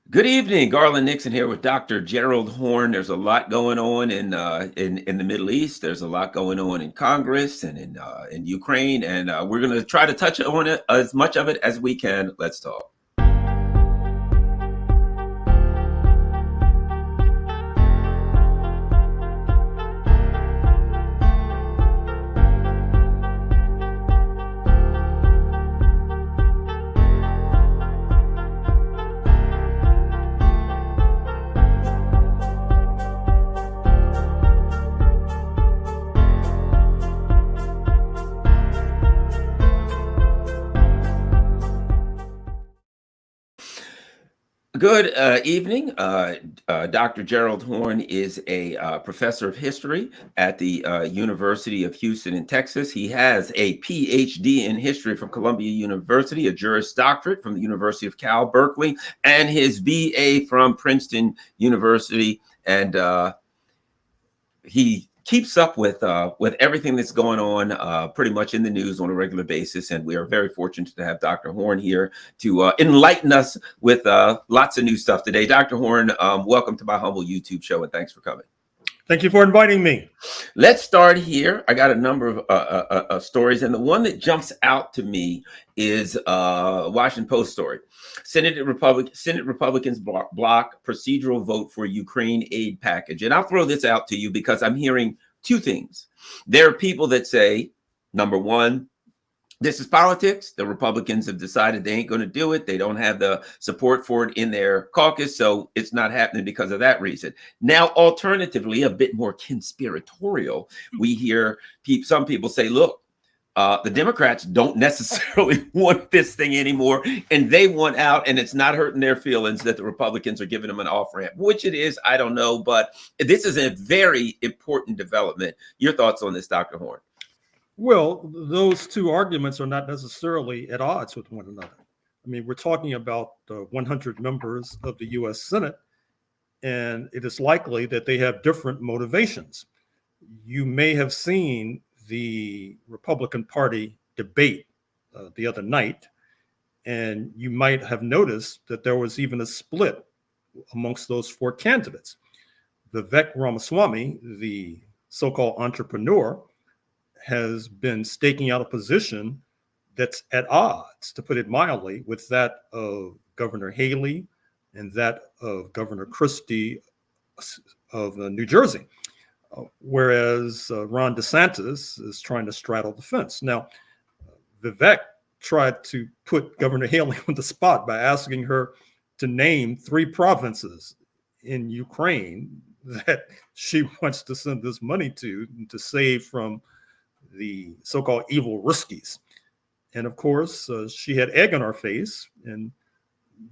Good evening, Garland Nixon here with Dr. Gerald Horne. There's a lot going on in the Middle East. There's a lot going on in Congress and in Ukraine, and we're going to try to touch on it as much of it as we can. Let's talk. Good evening. Dr. Gerald Horne is a professor of history at the University of Houston in Texas. He has a PhD in history from Columbia University, a Juris Doctorate from the University of Cal Berkeley, and his BA from Princeton University. And he keeps up with everything that's going on pretty much in the news on a regular basis, and we are very fortunate to have Dr. Horne here to enlighten us with lots of new stuff today. Dr. Horne, welcome to my humble YouTube show, and thanks for coming. Thank you for inviting me. Let's start here. I got a number of stories, and the one that jumps out to me is a Washington Post story. Senate Republicans block procedural vote for Ukraine aid package. And I'll throw this out to you because I'm hearing two things. There are people that say, number one, this is politics. The Republicans have decided they ain't going to do it. They don't have the support for it in their caucus, so it's not happening because of that reason. Now, alternatively, a bit more conspiratorial, we hear some people say, look, the Democrats don't necessarily want this thing anymore, and they want out, and it's not hurting their feelings that the Republicans are giving them an off-ramp. Which it is, I don't know, but this is a very important development. Your thoughts on this, Dr. Horne? Well, those two arguments are not necessarily at odds with one another. I mean, we're talking about 100 members of the U.S. Senate, and it is likely that they have different motivations. You may have seen the Republican Party debate the other night, and you might have noticed that there was even a split amongst those four candidates. Vivek Ramaswamy, the so-called entrepreneur, has been staking out a position that's at odds, to put it mildly, with that of Governor Haley and that of Governor Christie of New Jersey. Whereas Ron DeSantis is trying to straddle the fence. Now, Vivek tried to put Governor Haley on the spot by asking her to name 3 provinces in Ukraine that she wants to send this money to save from the so-called evil Ruskies. And of course, she had egg on her face and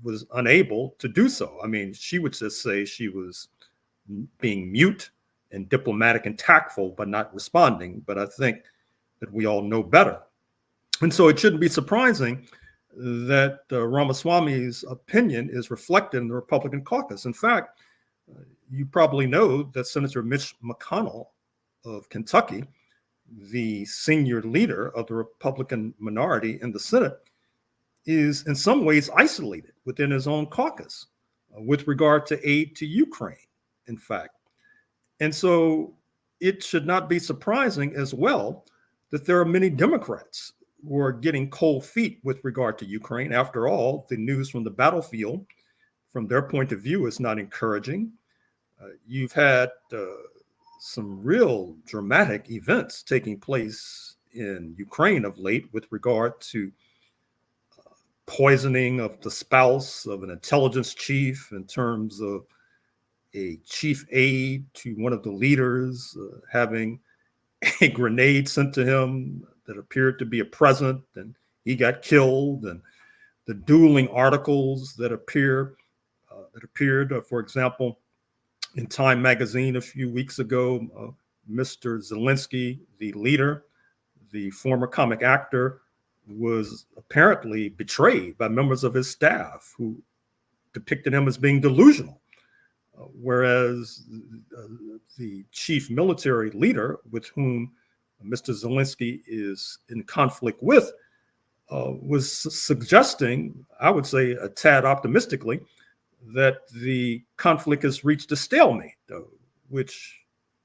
was unable to do so. I mean, she would just say she was being mute and diplomatic and tactful, but not responding. But I think that we all know better. And so it shouldn't be surprising that Ramaswamy's opinion is reflected in the Republican caucus. In fact, you probably know that Senator Mitch McConnell of Kentucky, the senior leader of the Republican minority in the Senate, is in some ways isolated within his own caucus with regard to aid to Ukraine, in fact. And so it should not be surprising as well that there are many Democrats who are getting cold feet with regard to Ukraine. After all, the news from the battlefield, from their point of view, is not encouraging. You've had some real dramatic events taking place in Ukraine of late with regard to poisoning of the spouse of an intelligence chief in terms of a chief aide to one of the leaders having a grenade sent to him that appeared to be a present, and he got killed, and the dueling articles that appeared, for example, in Time magazine a few weeks ago. Mr. Zelensky, the leader, the former comic actor, was apparently betrayed by members of his staff who depicted him as being delusional. Whereas the chief military leader with whom Mr. Zelensky is in conflict with was suggesting, I would say a tad optimistically, that the conflict has reached a stalemate, which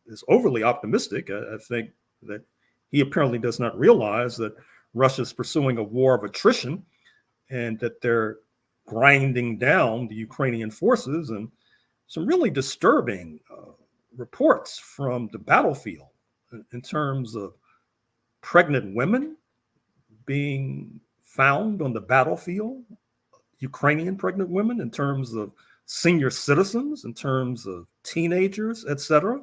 is overly optimistic. I think that he apparently does not realize that Russia is pursuing a war of attrition and that they're grinding down the Ukrainian forces, and some really disturbing reports from the battlefield in terms of pregnant women being found on the battlefield, Ukrainian pregnant women, in terms of senior citizens, in terms of teenagers, etc.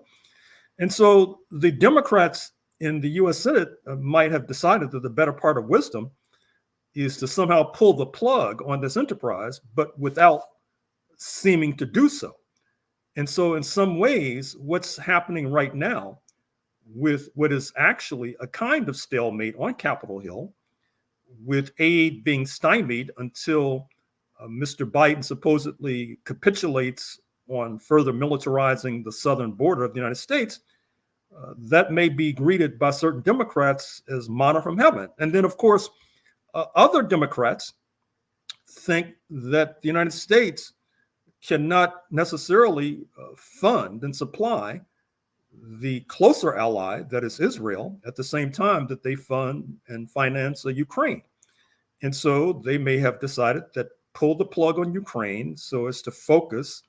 And so the Democrats in the US Senate might have decided that the better part of wisdom is to somehow pull the plug on this enterprise, but without seeming to do so. And so, in some ways, what's happening right now with what is actually a kind of stalemate on Capitol Hill, with aid being stymied until Mr. Biden supposedly capitulates on further militarizing the southern border of the United States, that may be greeted by certain Democrats as manna from heaven. And then, of course, other Democrats think that the United States cannot necessarily fund and supply the closer ally that is Israel at the same time that they fund and finance Ukraine. And so they may have decided that pull the plug on Ukraine so as to focus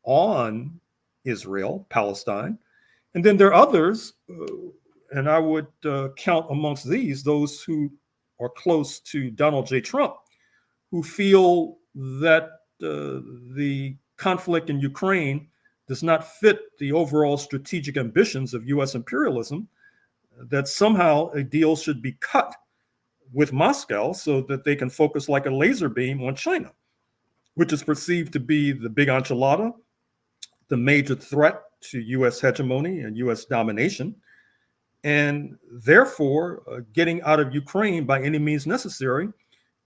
on Israel, Palestine. And then there are others, and I would count amongst these those who are close to Donald J. Trump, who feel that the conflict in Ukraine does not fit the overall strategic ambitions of U.S. imperialism, that somehow a deal should be cut with Moscow so that they can focus like a laser beam on China, which is perceived to be the big enchilada, the major threat to U.S. hegemony and U.S. domination. And therefore, getting out of Ukraine by any means necessary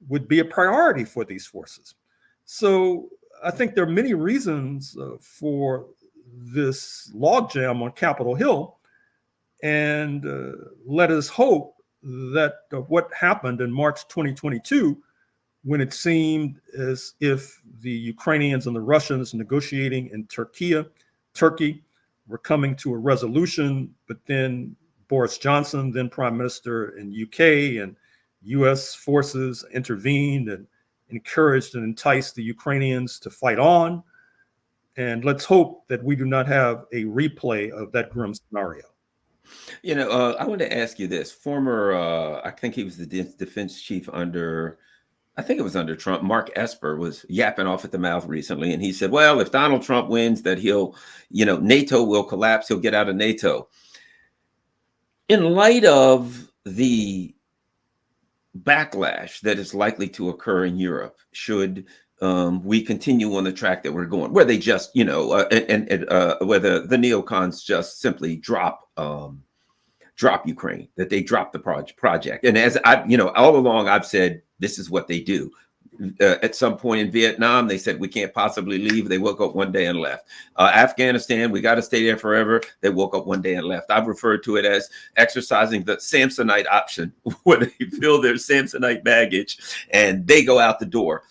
would be a priority for these forces. So I think there are many reasons for this logjam on Capitol Hill. And let us hope that what happened in March 2022, when it seemed as if the Ukrainians and the Russians negotiating in Turkey were coming to a resolution, but then Boris Johnson, then Prime Minister in UK, and US forces intervened and encouraged and enticed the Ukrainians to fight on. And let's hope that we do not have a replay of that grim scenario. You know, I want to ask you this. Former, I think he was the defense chief under, I think it was under Trump, Mark Esper was yapping off at the mouth recently. And he said, well, if Donald Trump wins, that he'll, NATO will collapse. He'll get out of NATO. In light of the backlash that is likely to occur in Europe, should we continue on the track that we're going, where they just, where the neocons just simply drop Ukraine, that they drop the project. And as I, all along, I've said, this is what they do. At some point in Vietnam, they said, we can't possibly leave. They woke up one day and left. Afghanistan, we got to stay there forever. They woke up one day and left. I've referred to it as exercising the Samsonite option, where they fill their Samsonite baggage and they go out the door.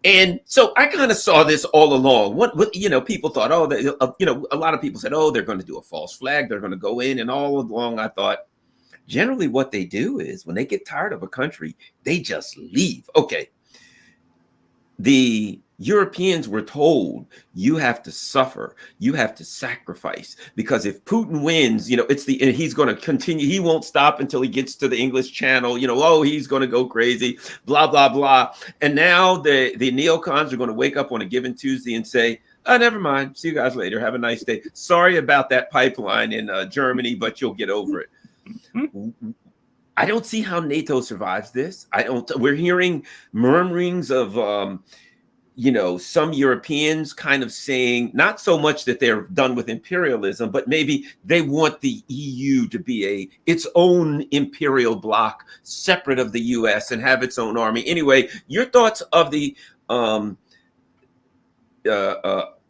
And so I kind of saw this all along. What people thought, a lot of people said, oh, they're going to do a false flag. They're going to go in. And all along, I thought, generally what they do is when they get tired of a country, they just leave. Okay. The Europeans were told, you have to suffer, you have to sacrifice, because if Putin wins, he's going to continue. He won't stop until he gets to the English Channel. He's going to go crazy, blah, blah, blah. And now the neocons are going to wake up on a given Tuesday and say, oh, never mind. See you guys later. Have a nice day. Sorry about that pipeline in Germany, but you'll get over it. I don't see how NATO survives this. We're hearing murmurings of, some Europeans kind of saying, not so much that they're done with imperialism, but maybe they want the EU to be its own imperial bloc, separate of the US, and have its own army. Anyway, your thoughts of the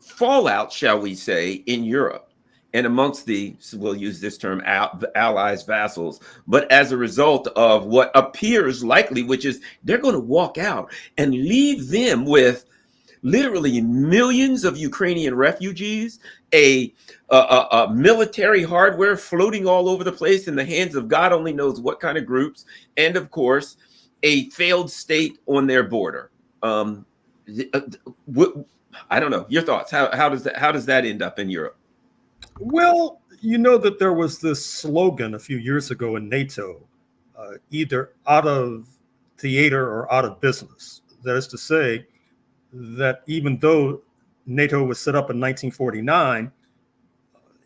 fallout, shall we say, in Europe, and amongst the, so we'll use this term, allies, vassals, but as a result of what appears likely, which is they're going to walk out and leave them with literally millions of Ukrainian refugees, a military hardware floating all over the place in the hands of God only knows what kind of groups, and of course, a failed state on their border. I don't know. Your thoughts? How does that end up in Europe? Well, you know that there was this slogan a few years ago in NATO, either out of theater or out of business. That is to say, that even though NATO was set up in 1949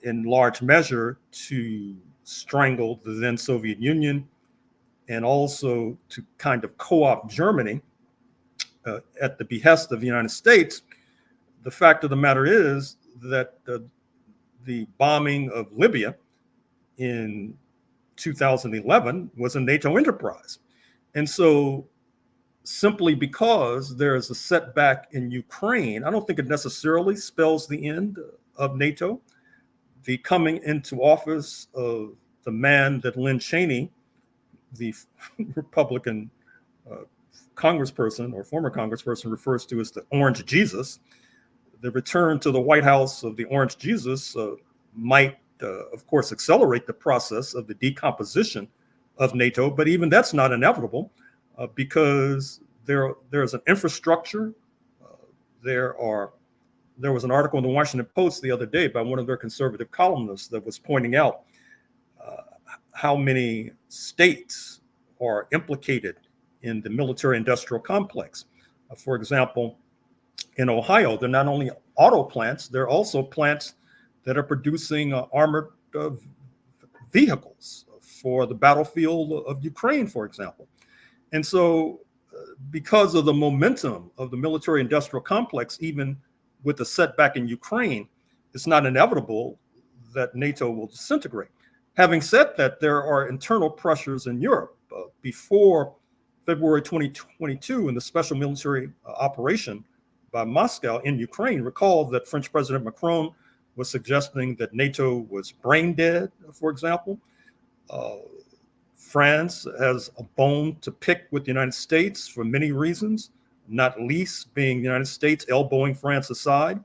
in large measure to strangle the then Soviet Union and also to kind of co-opt Germany at the behest of the United States, the fact of the matter is that the bombing of Libya in 2011 was a NATO enterprise. And so simply because there is a setback in Ukraine, I don't think it necessarily spells the end of NATO. The coming into office of the man that Lynn Cheney, the Republican congressperson or former congressperson, refers to as the Orange Jesus, the return to the White House of the Orange Jesus might, of course, accelerate the process of the decomposition of NATO. But even that's not inevitable because there's an infrastructure. There was an article in the Washington Post the other day by one of their conservative columnists that was pointing out how many states are implicated in the military-industrial complex. For example, in Ohio, they're not only auto plants, they're also plants that are producing armored vehicles for the battlefield of Ukraine, for example. And so because of the momentum of the military-industrial complex, even with the setback in Ukraine, it's not inevitable that NATO will disintegrate. Having said that, there are internal pressures in Europe. Before February 2022, in the special military operation by Moscow in Ukraine, recall that French President Macron was suggesting that NATO was brain dead, for example. France has a bone to pick with the United States for many reasons, not least being the United States elbowing France aside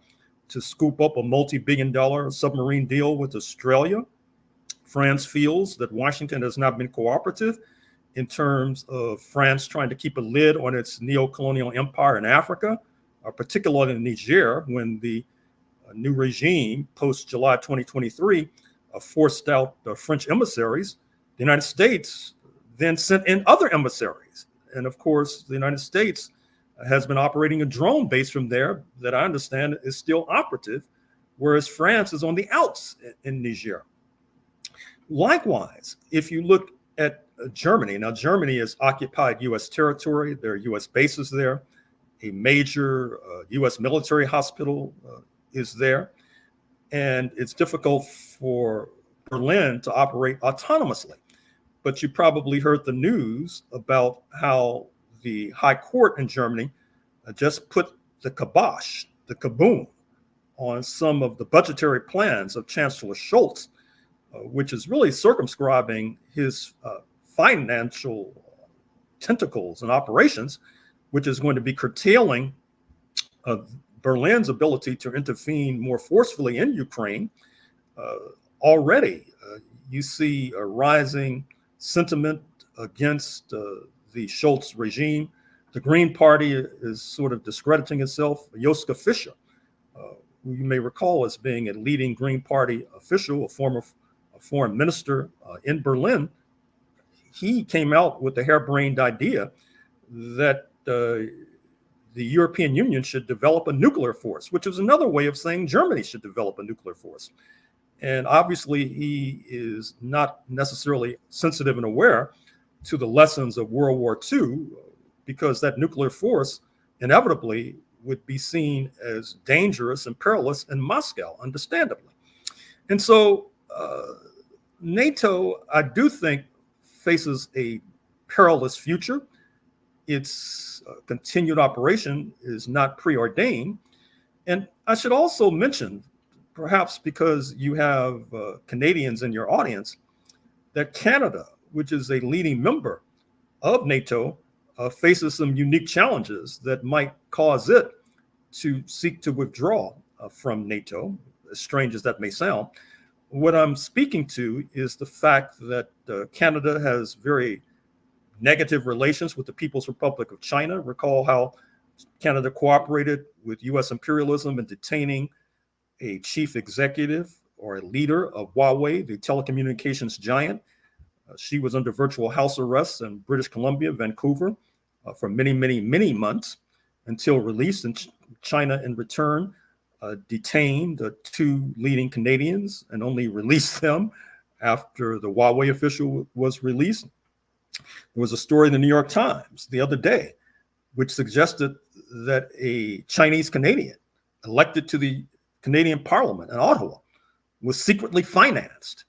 to scoop up a multi-billion-dollar submarine deal with Australia. France feels that Washington has not been cooperative in terms of France trying to keep a lid on its neo-colonial empire in Africa, particularly in Niger, when the new regime post-July 2023 forced out French emissaries. The United States then sent in other emissaries. And of course, the United States has been operating a drone base from there that I understand is still operative, whereas France is on the outs in Niger. Likewise, if you look at Germany, now Germany has occupied US territory, there are US bases there, a major US military hospital is there, and it's difficult for Berlin to operate autonomously. But you probably heard the news about how the High Court in Germany just put the kibosh, the kaboom, on some of the budgetary plans of Chancellor Scholz, which is really circumscribing his financial tentacles and operations, which is going to be curtailing Berlin's ability to intervene more forcefully in Ukraine. Already, you see a rising sentiment against the Scholz regime. The Green Party is sort of discrediting itself. Joschka Fischer, who you may recall as being a leading Green Party official, a former foreign minister in Berlin, he came out with the harebrained idea that the European Union should develop a nuclear force, which is another way of saying Germany should develop a nuclear force. And obviously, he is not necessarily sensitive and aware to the lessons of World War II, because that nuclear force inevitably would be seen as dangerous and perilous in Moscow, understandably. And so NATO, I do think, faces a perilous future. Its continued operation is not preordained. And I should also mention, perhaps because you have Canadians in your audience, that Canada, which is a leading member of NATO, faces some unique challenges that might cause it to seek to withdraw from NATO, as strange as that may sound. What I'm speaking to is the fact that Canada has very negative relations with the People's Republic of China. Recall how Canada cooperated with US imperialism in detaining a chief executive or a leader of Huawei, the telecommunications giant. She was under virtual house arrest in British Columbia, Vancouver, for many, many, many months until released. And China, in return, detained two leading Canadians and only released them after the Huawei official was released. There was a story in the New York Times the other day which suggested that a Chinese Canadian elected to the Canadian Parliament in Ottawa was secretly financed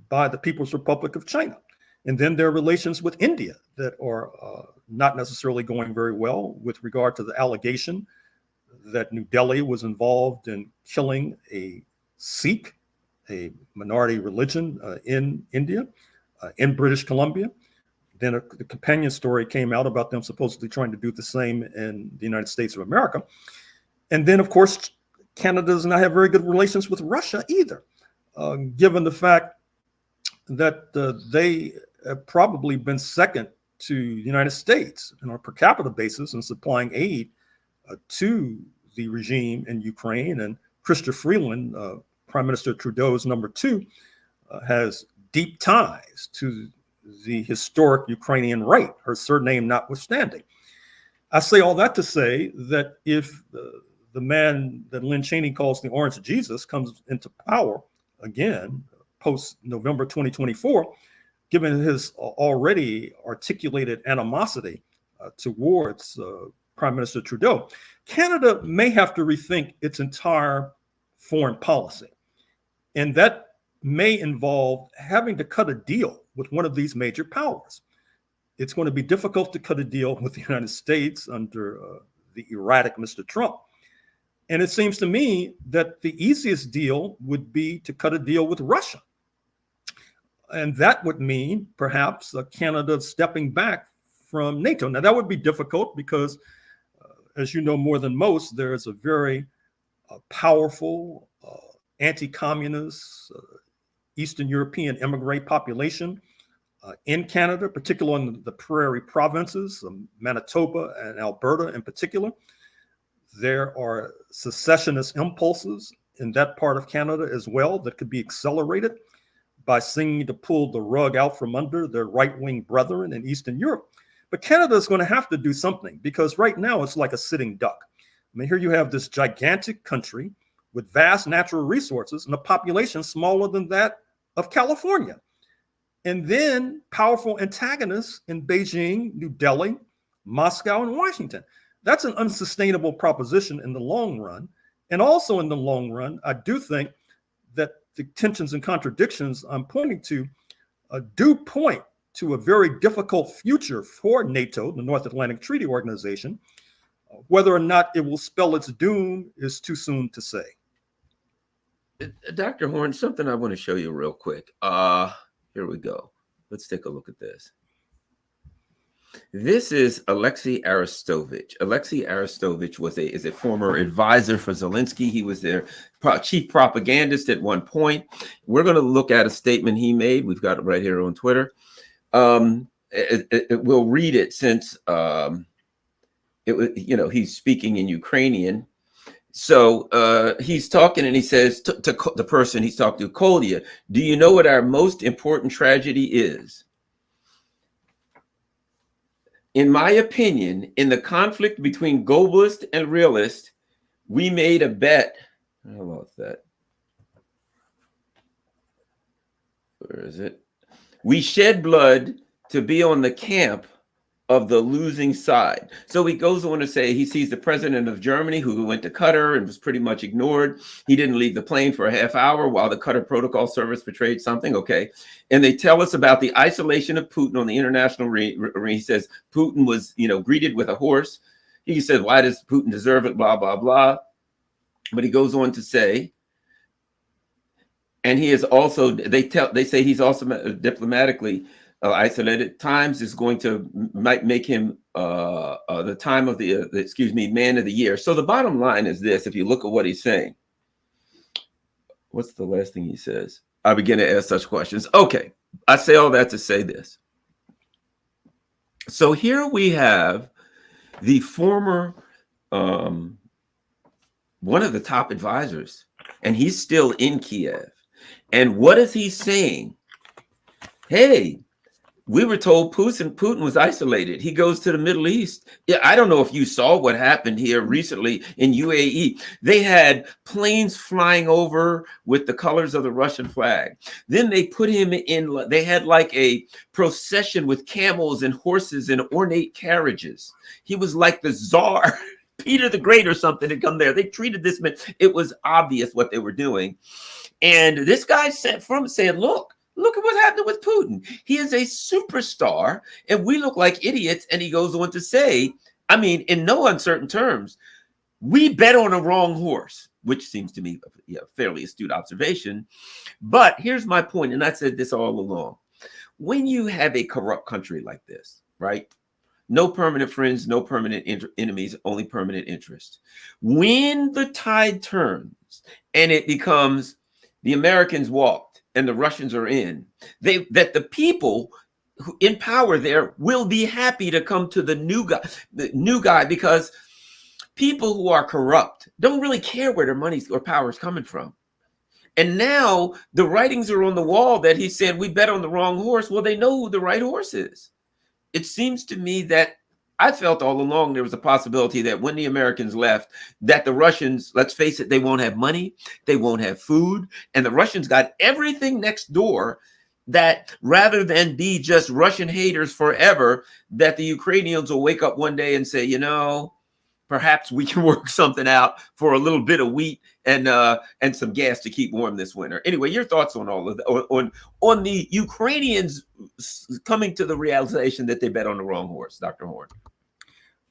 by the People's Republic of China. And then there are relations with India that are not necessarily going very well with regard to the allegation that New Delhi was involved in killing a Sikh, a minority religion in India, in British Columbia. Then the companion story came out about them supposedly trying to do the same in the United States of America. And then, of course, Canada does not have very good relations with Russia either, given the fact that they have probably been second to the United States on a per capita basis in supplying aid to the regime in Ukraine. And Chrystia Freeland, Prime Minister Trudeau's number two, has deep ties to the historic Ukrainian right, her surname notwithstanding. I say all that to say that if the man that Lynn Cheney calls the Orange Jesus comes into power again, post November 2024, given his already articulated animosity towards Prime Minister Trudeau, Canada may have to rethink its entire foreign policy. And that may involve having to cut a deal with one of these major powers. It's going to be difficult to cut a deal with the United States under the erratic Mr. Trump. And it seems to me that the easiest deal would be to cut a deal with Russia. And that would mean perhaps Canada stepping back from NATO. Now, that would be difficult because, as you know more than most, there is a very powerful anti-communist Eastern European immigrant population in Canada, particularly in the prairie provinces, Manitoba and Alberta in particular. There are secessionist impulses in that part of Canada as well that could be accelerated by seeking to pull the rug out from under their right-wing brethren in Eastern Europe. But Canada is going to have to do something because right now it's like a sitting duck. I mean, here you have this gigantic country with vast natural resources and a population smaller than that of California. And then powerful antagonists in Beijing, New Delhi, Moscow, and Washington. That's an unsustainable proposition in the long run. And also in the long run, I do think that the tensions and contradictions I'm pointing to do point to a very difficult future for NATO, the North Atlantic Treaty Organization. Whether or not it will spell its doom is too soon to say. Dr. Horne, something I want to show you real quick. Here we go. Let's take a look at this. This is Alexei Arestovich. Alexei Arestovich is a former advisor for Zelensky. He was their chief propagandist at one point. We're going to look at a statement he made. We've got it right here on Twitter. We'll read it since he's speaking in Ukrainian. So he's talking and he says to the person he's talking to, Kolya, do you know what our most important tragedy is? In my opinion, in the conflict between globalist and realist, we made a bet. How about that? Where is it? We shed blood to be on the camp of the losing side. So he goes on to say he sees the president of Germany who went to Qatar and was pretty much ignored. He didn't leave the plane for a half hour while the Qatar Protocol Service betrayed something. Okay. And they tell us about the isolation of Putin on the international arena. He says Putin was, greeted with a horse. He said, why does Putin deserve it? Blah, blah, blah. But he goes on to say, And he is also, they say he's also diplomatically isolated. Times is going to might make him the time of man of the year. So the bottom line is this: if you look at what he's saying, what's the last thing he says? I begin to ask such questions. Okay, I say all that to say this. So here we have the former one of the top advisors, and he's still in Kiev. And what is he saying? Hey, we were told Putin was isolated. He goes to the Middle East. Yeah, I don't know if you saw what happened here recently in UAE. They had planes flying over with the colors of the Russian flag. Then they put him in, they had like a procession with camels and horses and ornate carriages. He was like the czar, Peter the Great or something, to come there. They treated this man. It was obvious what they were doing. And this guy said, look at what's happening with Putin. He is a superstar, and we look like idiots. And he goes on to say, I mean, in no uncertain terms, we bet on a wrong horse, which seems to me a fairly astute observation. But here's my point, and I said this all along. When you have a corrupt country like this, right? No permanent friends, no permanent enemies, only permanent interest. When the tide turns and it becomes the Americans walked and the Russians are in, that the people who in power there will be happy to come to the new guy, because people who are corrupt don't really care where their money or power is coming from. And now the writings are on the wall that he said we bet on the wrong horse. Well, they know who the right horse is. It seems to me that I felt all along there was a possibility that when the Americans left, that the Russians, let's face it, they won't have money, they won't have food, and the Russians got everything next door, that rather than be just Russian haters forever, that the Ukrainians will wake up one day and say, perhaps we can work something out for a little bit of wheat and some gas to keep warm this winter. Anyway, your thoughts on all of that, on the Ukrainians coming to the realization that they bet on the wrong horse, Dr. Horne?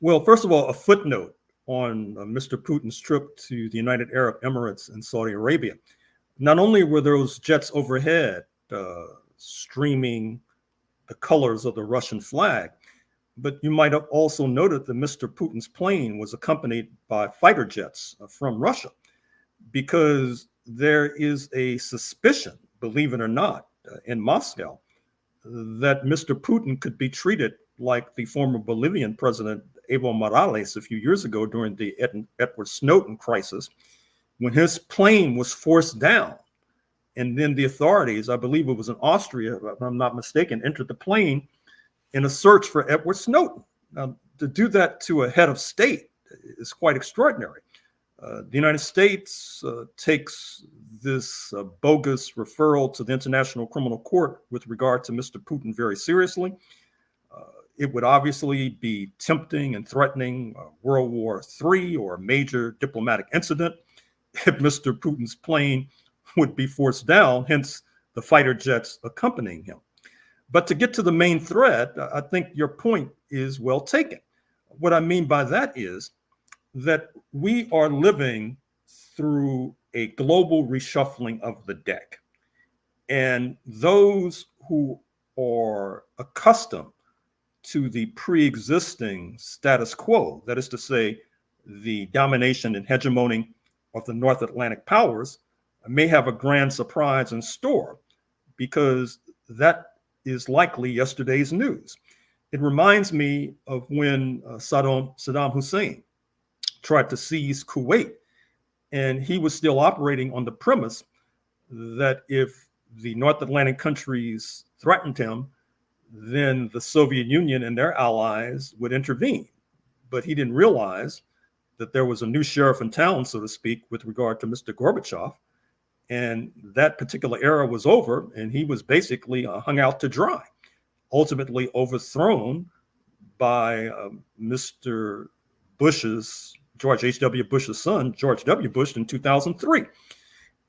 Well, first of all, a footnote on Mr. Putin's trip to the United Arab Emirates and Saudi Arabia. Not only were those jets overhead streaming the colors of the Russian flag, but you might have also noted that Mr. Putin's plane was accompanied by fighter jets from Russia, because there is a suspicion, believe it or not, in Moscow, that Mr. Putin could be treated like the former Bolivian president Evo Morales a few years ago during the Edward Snowden crisis, when his plane was forced down. And then the authorities, I believe it was in Austria, if I'm not mistaken, entered the plane in a search for Edward Snowden. Now, to do that to a head of state is quite extraordinary. The United States takes this bogus referral to the International Criminal Court with regard to Mr. Putin very seriously. It would obviously be tempting and threatening World War III or a major diplomatic incident if Mr. Putin's plane would be forced down, hence the fighter jets accompanying him. But to get to the main thread, I think your point is well taken. What I mean by that is that we are living through a global reshuffling of the deck. And those who are accustomed to the pre-existing status quo, that is to say, the domination and hegemony of the North Atlantic powers, may have a grand surprise in store, because that is likely yesterday's news. It reminds me of when Saddam Hussein tried to seize Kuwait, and he was still operating on the premise that if the North Atlantic countries threatened him, then the Soviet Union and their allies would intervene. But he didn't realize that there was a new sheriff in town, so to speak, with regard to Mr. Gorbachev. And that particular era was over, and he was basically hung out to dry, ultimately overthrown by Mr. Bush's, George H.W. Bush's son, George W. Bush, in 2003.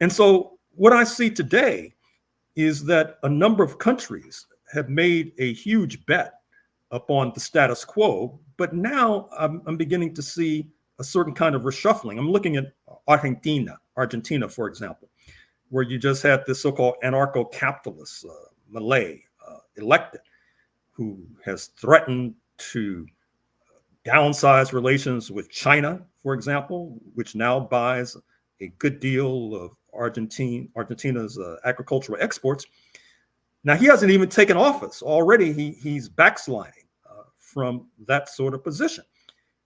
And so what I see today is that a number of countries have made a huge bet upon the status quo, but now I'm beginning to see a certain kind of reshuffling. I'm looking at Argentina, for example. where you just had this so-called anarcho-capitalist Malay elected, who has threatened to downsize relations with China, for example, which now buys a good deal of Argentina's agricultural exports. Now, he hasn't even taken office. Already he's backsliding from that sort of position.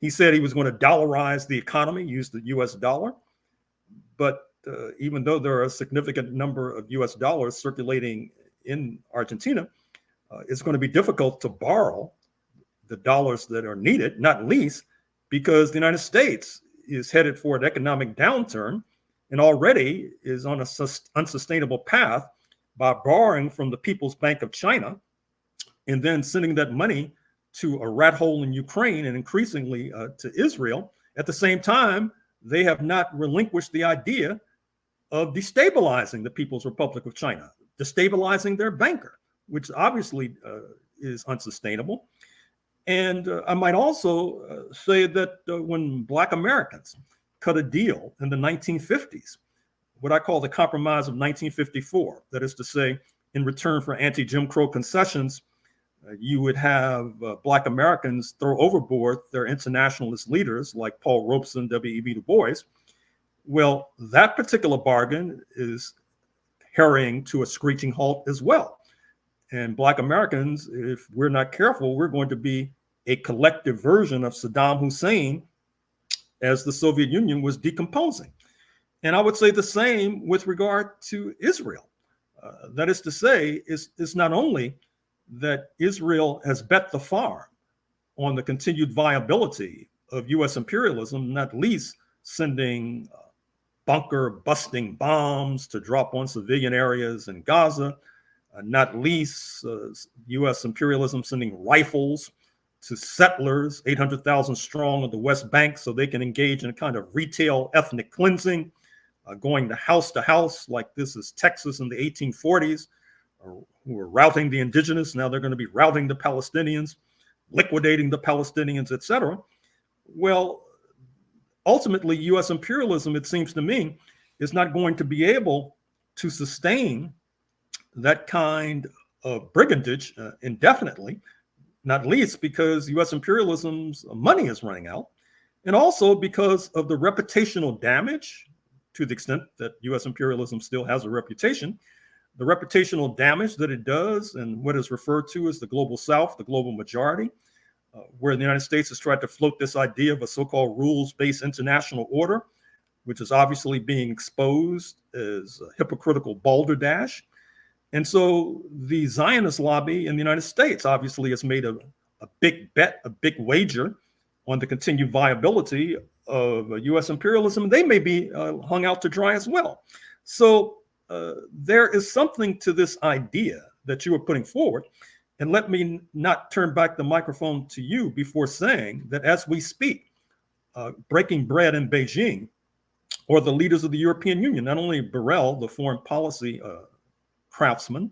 He said he was going to dollarize the economy, use the US dollar. But even though there are a significant number of US dollars circulating in Argentina, it's going to be difficult to borrow the dollars that are needed, not least because the United States is headed for an economic downturn and already is on an unsustainable path by borrowing from the People's Bank of China and then sending that money to a rat hole in Ukraine and increasingly to Israel. At the same time, they have not relinquished the idea of destabilizing the People's Republic of China, destabilizing their banker, which obviously is unsustainable. And I might also say that when Black Americans cut a deal in the 1950s, what I call the Compromise of 1954, that is to say, in return for anti-Jim Crow concessions, you would have Black Americans throw overboard their internationalist leaders like Paul Robeson, W.E.B. Du Bois. Well, that particular bargain is hurrying to a screeching halt as well. And Black Americans, if we're not careful, we're going to be a collective version of Saddam Hussein as the Soviet Union was decomposing. And I would say the same with regard to Israel. That is to say, it's not only that Israel has bet the farm on the continued viability of US imperialism, not least sending bunker busting bombs to drop on civilian areas in Gaza, not least US imperialism sending rifles to settlers, 800,000 strong on the West Bank, so they can engage in a kind of retail ethnic cleansing, going to house like this is Texas in the 1840s, who were routing the indigenous. Now they're going to be routing the Palestinians, liquidating the Palestinians, etc. Well, ultimately, US imperialism, it seems to me, is not going to be able to sustain that kind of brigandage indefinitely, not least because US imperialism's money is running out, and also because of the reputational damage, to the extent that US imperialism still has a reputation, the reputational damage that it does in what is referred to as the global South, the global majority, where the United States has tried to float this idea of a so-called rules-based international order, which is obviously being exposed as a hypocritical balderdash. And so the Zionist lobby in the United States obviously has made a big bet, a big wager on the continued viability of US imperialism. They may be hung out to dry as well. So there is something to this idea that you are putting forward. And let me not turn back the microphone to you before saying that as we speak, breaking bread in Beijing, or the leaders of the European Union, not only Borrell, the foreign policy craftsman,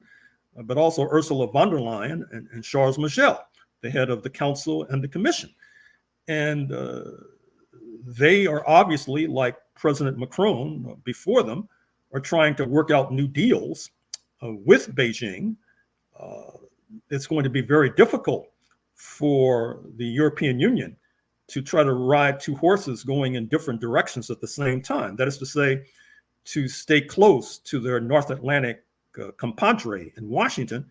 but also Ursula von der Leyen and Charles Michel, the head of the Council and the Commission. And they are obviously, like President Macron before them, are trying to work out new deals with Beijing. It's going to be very difficult for the European Union to try to ride two horses going in different directions at the same time. That is to say, to stay close to their North Atlantic compadre in Washington.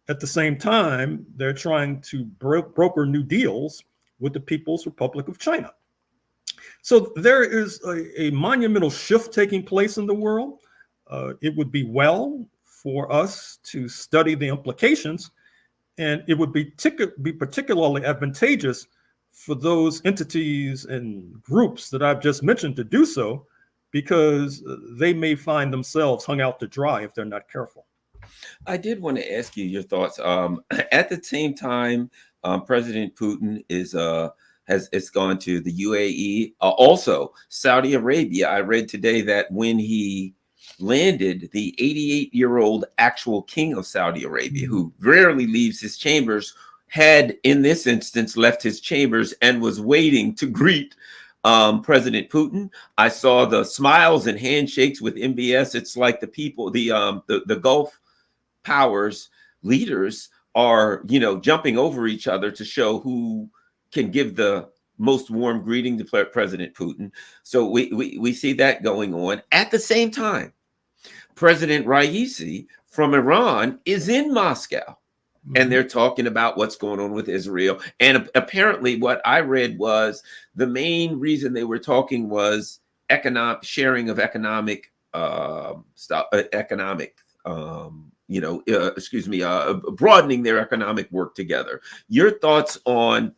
At the same time, they're trying to broker new deals with the People's Republic of China. So there is a monumental shift taking place in the world. It would be well for us to study the implications, and it would be particularly advantageous for those entities and groups that I've just mentioned to do so, because they may find themselves hung out to dry if they're not careful. I did want to ask you your thoughts. At the same time, President Putin has gone to the UAE. Also, Saudi Arabia. I read today that when he landed, the 88-year-old actual king of Saudi Arabia, who rarely leaves his chambers, had in this instance left his chambers and was waiting to greet President Putin. I saw the smiles and handshakes with MBS. It's like the people, the Gulf powers leaders are, jumping over each other to show who can give the most warm greeting to President Putin. So we see that going on. At the same time, President Raisi from Iran is in Moscow. And they're talking about what's going on with Israel. And apparently what I read was the main reason they were talking was economic sharing of economic stuff, broadening their economic work together. Your thoughts on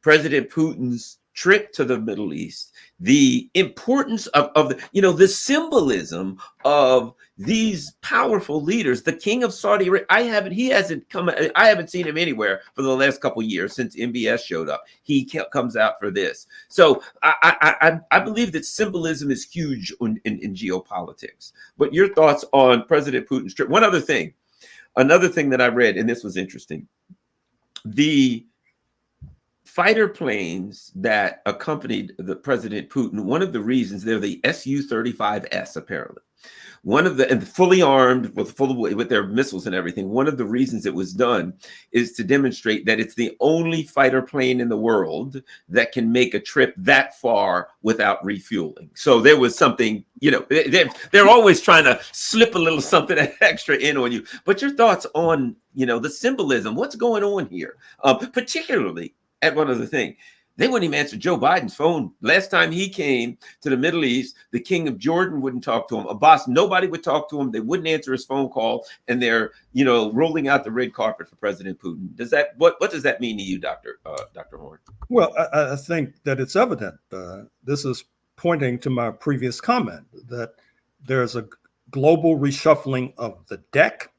President Putin's trip to the Middle East, the importance of the symbolism of these powerful leaders, the king of Saudi Arabia. I haven't seen him anywhere for the last couple of years since MBS showed up. He comes out for this. So I believe that symbolism is huge in geopolitics. But your thoughts on President Putin's trip? Another thing that I read, and this was interesting, the fighter planes that accompanied the President Putin, one of the reasons they're the Su-35S apparently. And fully armed with their missiles and everything. One of the reasons it was done is to demonstrate that it's the only fighter plane in the world that can make a trip that far without refueling. So there was something, they're always trying to slip a little something extra in on you. But your thoughts on, the symbolism, what's going on here, particularly at one other thing. They wouldn't even answer Joe Biden's phone. Last time he came to the Middle East, the king of Jordan wouldn't talk to him. Abbas, nobody would talk to him. They wouldn't answer his phone call. And they're, rolling out the red carpet for President Putin. What does that mean to you, Dr. Horne? Well, I think that it's evident. This is pointing to my previous comment that there's a global reshuffling of the deck,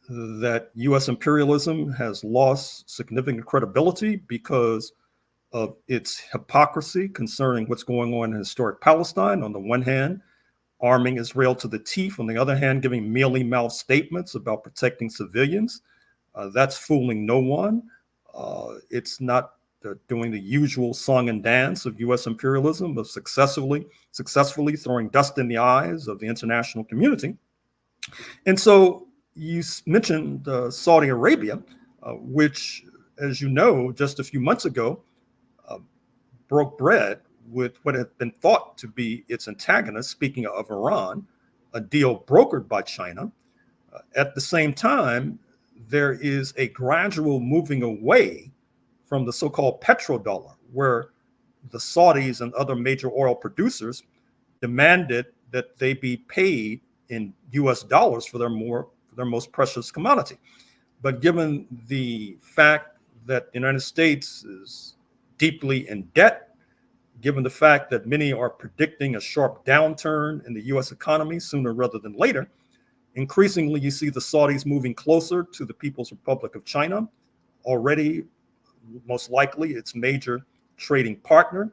that U.S. imperialism has lost significant credibility because of its hypocrisy concerning what's going on in historic Palestine. On the one hand, arming Israel to the teeth. On the other hand, giving mealy-mouthed statements about protecting civilians. That's fooling no one. It's not doing the usual song and dance of U.S. imperialism of successfully throwing dust in the eyes of the international community. And so you mentioned Saudi Arabia, which, as you know, just a few months ago, broke bread with what had been thought to be its antagonist, speaking of Iran, a deal brokered by China. At the same time, there is a gradual moving away from the so-called petrodollar, where the Saudis and other major oil producers demanded that they be paid in US dollars for their most precious commodity. But given the fact that the United States is deeply in debt, given the fact that many are predicting a sharp downturn in the US economy sooner rather than later, increasingly you see the Saudis moving closer to the People's Republic of China, already most likely its major trading partner.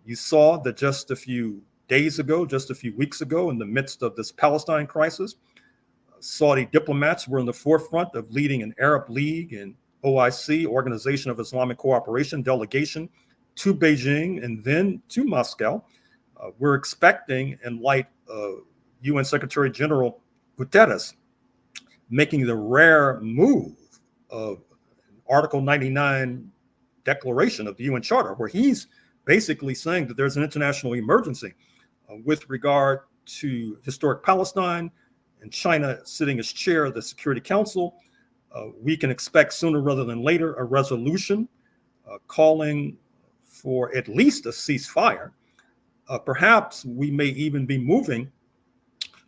You saw that just a few weeks ago, in the midst of this Palestine crisis, Saudi diplomats were in the forefront of leading an Arab League and OIC, Organization of Islamic Cooperation, delegation to Beijing and then to Moscow. We're expecting, in light of UN Secretary General Guterres making the rare move of Article 99 declaration of the UN Charter, where he's basically saying that there's an international emergency with regard to historic Palestine and China sitting as chair of the Security Council. We can expect sooner rather than later a resolution calling for at least a ceasefire. Perhaps we may even be moving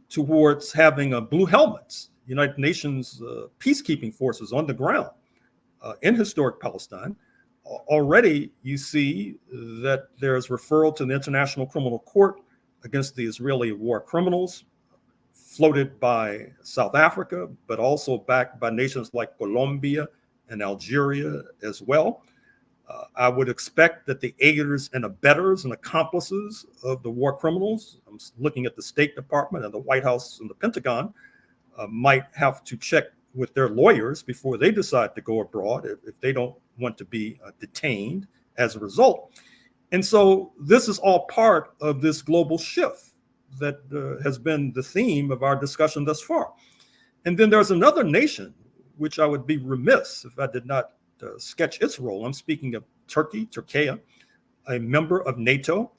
towards having blue helmets, United Nations peacekeeping forces on the ground in historic Palestine. Already you see that there's referral to the International Criminal Court against the Israeli war criminals, floated by South Africa, but also backed by nations like Colombia and Algeria as well. I would expect that the aiders and abettors and accomplices of the war criminals, I'm looking at the State Department and the White House and the Pentagon, might have to check with their lawyers before they decide to go abroad if they don't want to be detained as a result. And so this is all part of this global shift that has been the theme of our discussion thus far. And then there's another nation, which I would be remiss if I did not sketch its role. I'm speaking of Turkey, a member of NATO.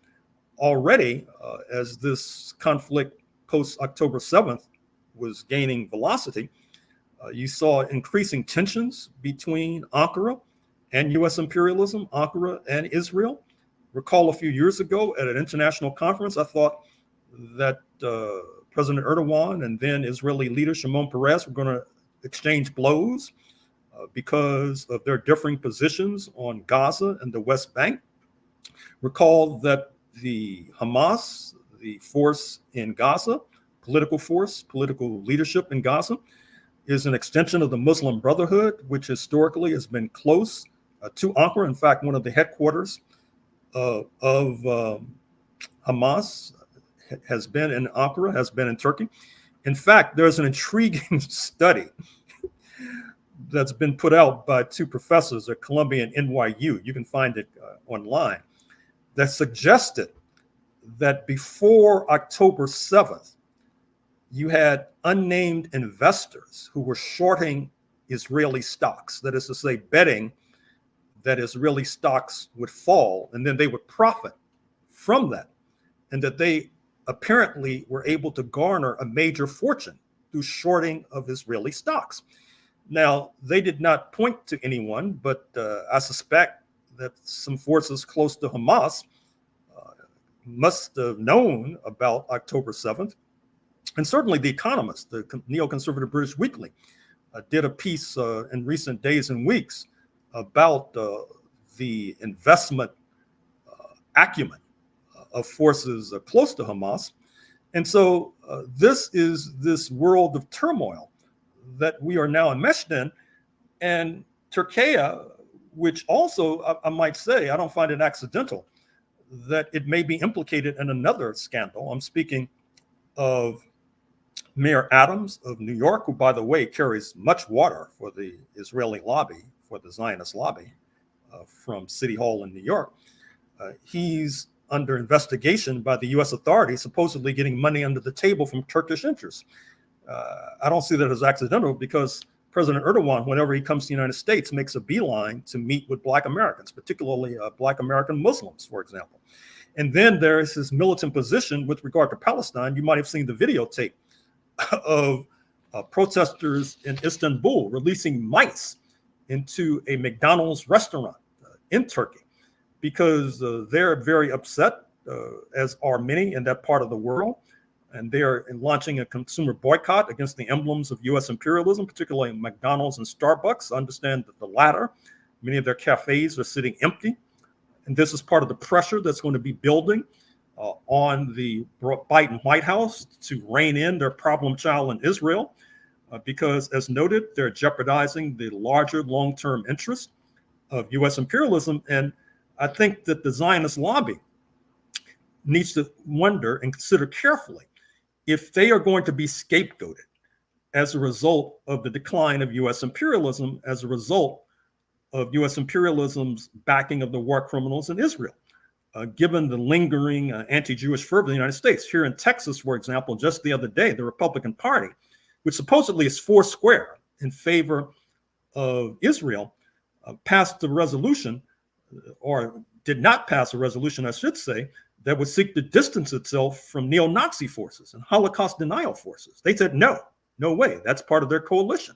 Already, as this conflict post-October 7th was gaining velocity, you saw increasing tensions between Ankara and U.S. imperialism, Ankara and Israel. Recall a few years ago at an international conference, I thought that President Erdogan and then Israeli leader Shimon Peres were going to exchange blows because of their differing positions on Gaza and the West Bank. Recall that the Hamas, the force in Gaza, political leadership in Gaza, is an extension of the Muslim Brotherhood, which historically has been close to Ankara. In fact, one of the headquarters of Hamas has been in Ankara, has been in Turkey. In fact, there's an intriguing study that's been put out by two professors at Columbia and NYU. You can find it online, that suggested that before October 7th, you had unnamed investors who were shorting Israeli stocks. That is to say, betting that Israeli stocks would fall and then they would profit from that. And that they apparently were able to garner a major fortune through shorting of Israeli stocks. Now, they did not point to anyone, but I suspect that some forces close to Hamas must have known about October 7th. And certainly The Economist, the neoconservative British weekly, did a piece in recent days and weeks about the investment acumen of forces close to Hamas. And so this is this world of turmoil that we are now enmeshed in. And Turkey, which also, I might say, I don't find it accidental that it may be implicated in another scandal. I'm speaking of Mayor Adams of New York, who, by the way, carries much water for the Israeli lobby, for the Zionist lobby from City Hall in New York. He's under investigation by the U.S. authorities, supposedly getting money under the table from Turkish interests. I don't see that as accidental because President Erdogan, whenever he comes to the United States, makes a beeline to meet with Black Americans, particularly Black American Muslims, for example. And then there is his militant position with regard to Palestine. You might have seen the videotape of protesters in Istanbul releasing mice into a McDonald's restaurant in Turkey because they're very upset, as are many in that part of the world. And they are launching a consumer boycott against the emblems of U.S. imperialism, particularly McDonald's and Starbucks. I understand that the latter, many of their cafes are sitting empty. And this is part of the pressure that's going to be building on the Biden White House to rein in their problem child in Israel, because as noted, they're jeopardizing the larger long-term interests of U.S. imperialism. And I think that the Zionist lobby needs to wonder and consider carefully if they are going to be scapegoated as a result of the decline of U.S. imperialism, as a result of U.S. imperialism's backing of the war criminals in Israel. Given the lingering anti-Jewish fervor in the United States. Here in Texas, for example, just the other day, the Republican Party, which supposedly is foursquare in favor of Israel, passed a resolution, or did not pass a resolution, I should say, that would seek to distance itself from neo-Nazi forces and Holocaust denial forces. They said, no way, that's part of their coalition.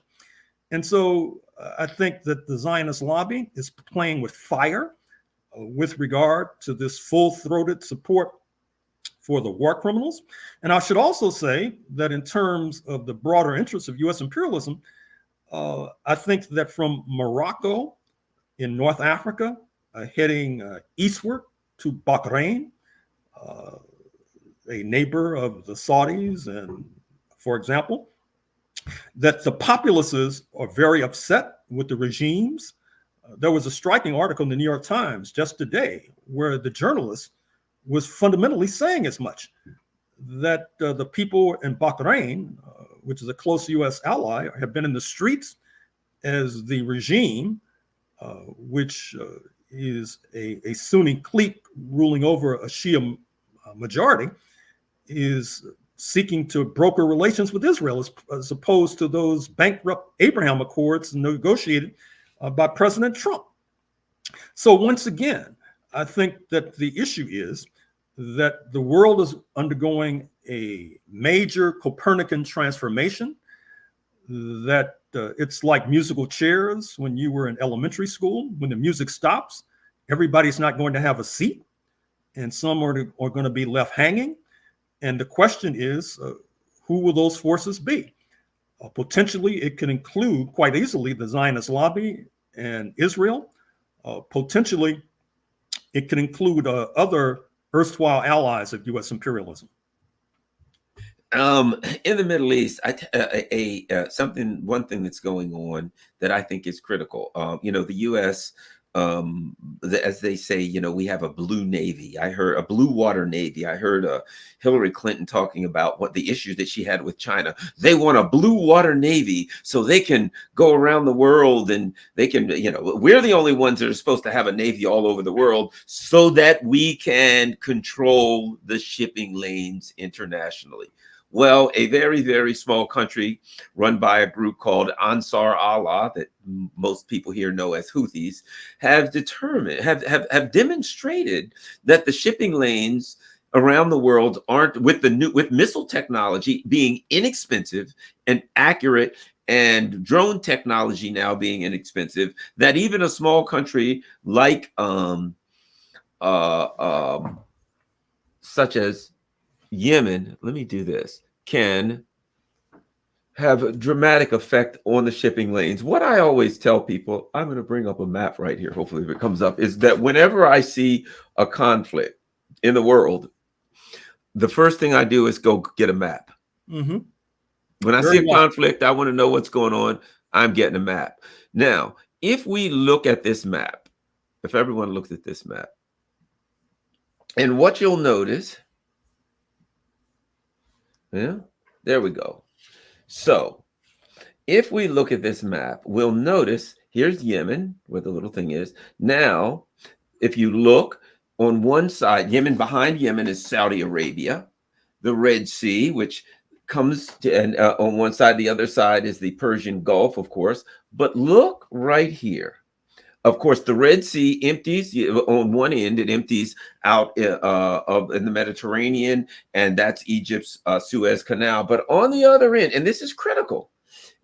And so I think that the Zionist lobby is playing with fire with regard to this full-throated support for the war criminals. And I should also say that in terms of the broader interests of U.S. imperialism, I think that from Morocco in North Africa, heading eastward to Bahrain, a neighbor of the Saudis, and for example, that the populaces are very upset with the regimes. There was a striking article in the New York Times just today where the journalist was fundamentally saying as much, that the people in Bahrain, which is a close U.S. ally, have been in the streets as the regime, which is a Sunni clique ruling over a Shia majority, is seeking to broker relations with Israel, as opposed to those bankrupt Abraham Accords negotiated by President Trump. So once again, I think that the issue is that the world is undergoing a major Copernican transformation, that it's like musical chairs when you were in elementary school. When the music stops, everybody's not going to have a seat, and some are going to be left hanging. And the question is, who will those forces be? Potentially, it can include quite easily the Zionist lobby and Israel. Potentially, it can include other erstwhile allies of U.S. imperialism. In the Middle East, one thing that's going on that I think is critical. The U.S., as they say, we have a blue navy. I heard a blue water navy. I heard Hillary Clinton talking about what the issues that she had with China. They want a blue water navy so they can go around the world, and they can, we're the only ones that are supposed to have a navy all over the world so that we can control the shipping lanes internationally. Well, a very, very small country run by a group called Ansar Allah, that most people here know as Houthis, have demonstrated that the shipping lanes around the world aren't, with missile technology being inexpensive and accurate, and drone technology now being inexpensive, that even a small country like such as Yemen, let me do this, can have a dramatic effect on the shipping lanes. What I always tell people, I'm going to bring up a map right here, hopefully if it comes up, is that whenever I see a conflict in the world, the first thing I do is go get a map. Mm-hmm. When I see a conflict, I want to know what's going on. I'm getting a map. Now, if we look at this map, if everyone looks at this map, and what you'll notice, yeah, there we go. So if we look at this map, we'll notice here's Yemen, where the little thing is. Now, if you look on one side, behind Yemen is Saudi Arabia, the Red Sea, which comes to, and on one side, the other side is the Persian Gulf, of course. But look right here. Of course, the Red Sea empties on one end. It empties out in the Mediterranean, and that's Egypt's Suez Canal. But on the other end, and this is critical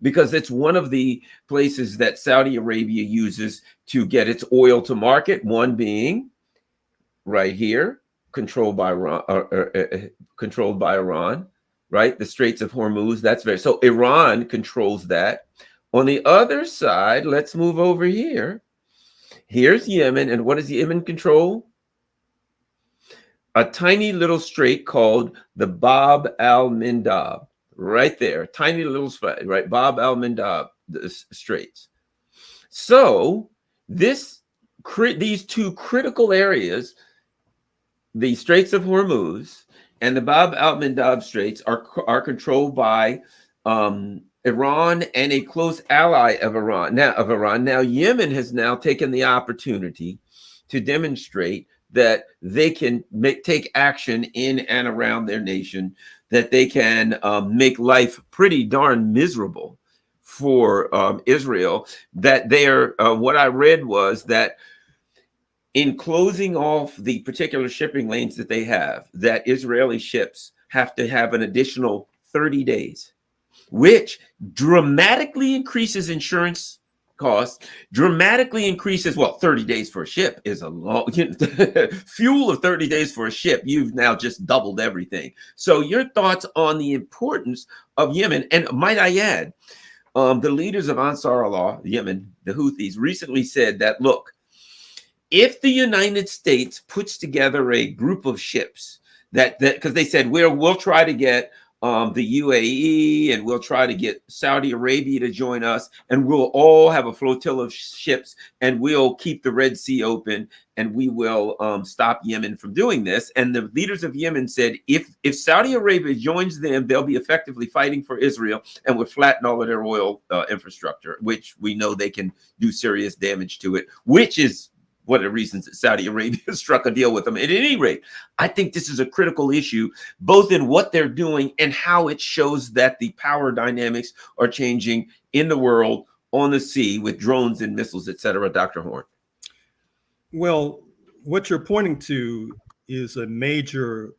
because it's one of the places that Saudi Arabia uses to get its oil to market, one being right here, controlled by Iran, right? The Straits of Hormuz, so Iran controls that. On the other side, let's move over here. Here's Yemen, and what does Yemen control? A tiny little strait called the Bab al-Mandab, right there. Tiny little strait, right? Bab al-Mandab, the straits. So these two critical areas, the Straits of Hormuz and the Bab al-Mandab Straits, are controlled by Iran and a close ally of Iran. Now, Yemen has now taken the opportunity to demonstrate that they can take action in and around their nation, that they can make life pretty darn miserable for Israel. That they are, what I read was that in closing off the particular shipping lanes that they have, that Israeli ships have to have an additional 30 days. Which dramatically increases insurance costs, dramatically increases, 30 days for a ship is a long, fuel of 30 days for a ship, you've now just doubled everything. So your thoughts on the importance of Yemen, and might I add, the leaders of Ansar Allah, Yemen, the Houthis, recently said that, look, if the United States puts together a group of ships that because they said we'll try to get the UAE, and we'll try to get Saudi Arabia to join us, and we'll all have a flotilla of ships, and we'll keep the Red Sea open, and we will stop Yemen from doing this. And the leaders of Yemen said if Saudi Arabia joins them, they'll be effectively fighting for Israel and would flatten all of their oil infrastructure, which we know they can do serious damage to it, which is one of the reasons that Saudi Arabia struck a deal with them. At any rate, I think this is a critical issue, both in what they're doing and how it shows that the power dynamics are changing in the world, on the sea, with drones and missiles, et cetera. Dr. Horne. Well, what you're pointing to is a major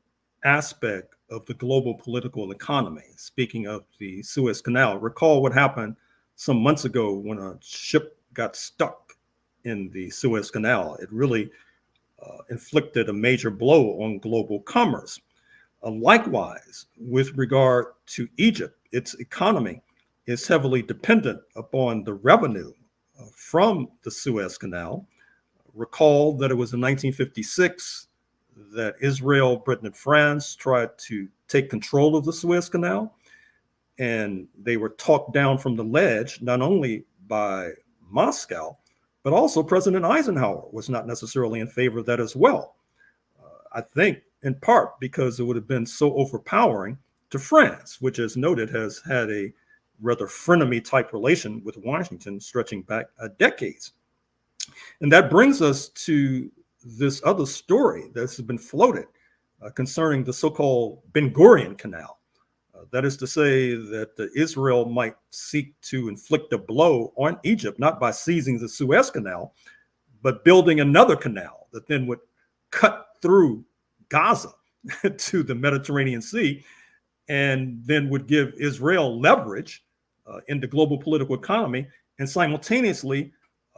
aspect of the global political economy. Speaking of the Suez Canal, recall what happened some months ago when a ship got stuck in the Suez Canal. It really inflicted a major blow on global commerce. Likewise, with regard to Egypt, its economy is heavily dependent upon the revenue from the Suez Canal. Recall that it was in 1956 that Israel, Britain, and France tried to take control of the Suez Canal, and they were talked down from the ledge, not only by Moscow, but also President Eisenhower was not necessarily in favor of that as well. I think in part because it would have been so overpowering to France, which, as noted, has had a rather frenemy type relation with Washington stretching back decades. And that brings us to this other story that's been floated concerning the so-called Ben Gurion Canal. That is to say that Israel might seek to inflict a blow on Egypt, not by seizing the Suez Canal, but building another canal that then would cut through Gaza to the Mediterranean Sea, and then would give Israel leverage in the global political economy, and simultaneously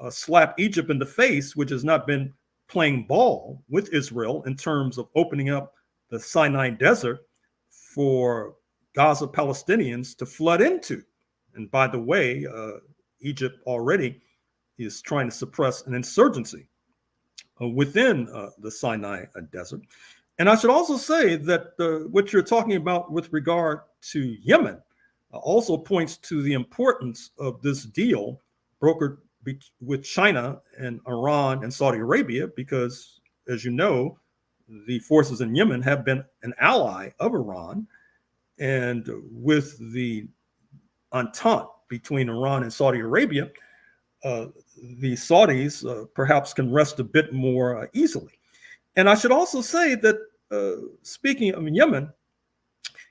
slap Egypt in the face, which has not been playing ball with Israel in terms of opening up the Sinai Desert for Gaza Palestinians to flood into. And by the way, Egypt already is trying to suppress an insurgency within the Sinai Desert. And I should also say that what you're talking about with regard to Yemen also points to the importance of this deal brokered with China and Iran and Saudi Arabia, because, as you know, the forces in Yemen have been an ally of Iran. And with the entente between Iran and Saudi Arabia, the Saudis perhaps can rest a bit more easily. And I should also say that speaking of Yemen,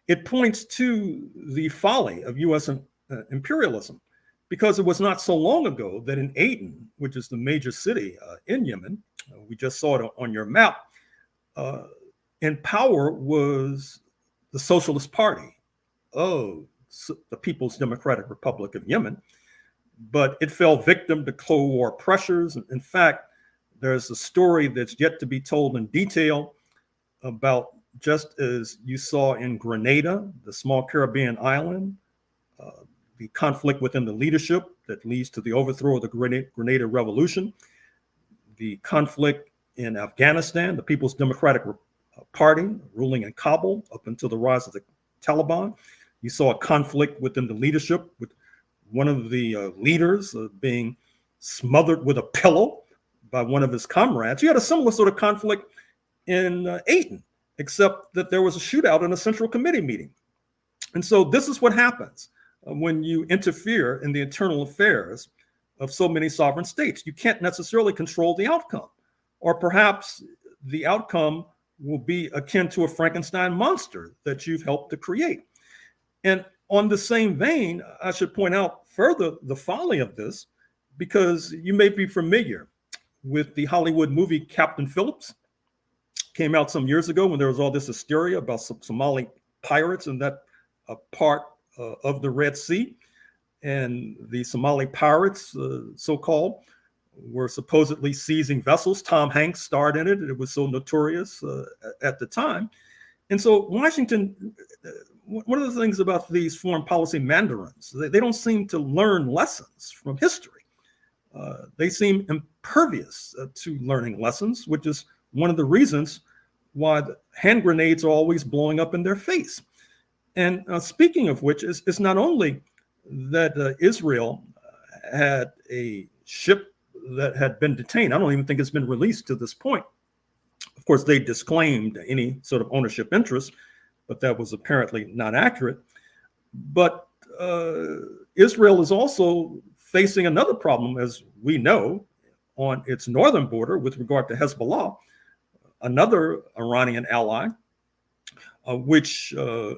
it points to the folly of U.S. imperialism, because it was not so long ago that in Aden, which is the major city in Yemen, we just saw it on your map, in power was the Socialist Party of the People's Democratic Republic of Yemen, but it fell victim to Cold War pressures. In fact, there's a story that's yet to be told in detail about, just as you saw in Grenada, the small Caribbean island, the conflict within the leadership that leads to the overthrow of the Grenada Revolution, the conflict in Afghanistan, the People's Democratic Party ruling in Kabul up until the rise of the Taliban. You saw a conflict within the leadership with one of the leaders being smothered with a pillow by one of his comrades. You had a similar sort of conflict in Aden, except that there was a shootout in a Central Committee meeting. And so this is what happens when you interfere in the internal affairs of so many sovereign states. You can't necessarily control the outcome, or perhaps the outcome will be akin to a Frankenstein monster that you've helped to create. And on the same vein, I should point out further the folly of this, because you may be familiar with the Hollywood movie Captain Phillips. Came out some years ago when there was all this hysteria about some Somali pirates in that part of the Red Sea. And the Somali pirates, so-called, were supposedly seizing vessels. Tom Hanks starred in it. It was so notorious at the time. And so Washington, one of the things about these foreign policy mandarins, they don't seem to learn lessons from history. They seem impervious to learning lessons, which is one of the reasons why the hand grenades are always blowing up in their face. And speaking of which, it's not only that Israel had a ship that had been detained. I don't even think it's been released to this point. Of course, they disclaimed any sort of ownership interest, but that was apparently not accurate. But Israel is also facing another problem, as we know, on its northern border with regard to Hezbollah, another Iranian ally, which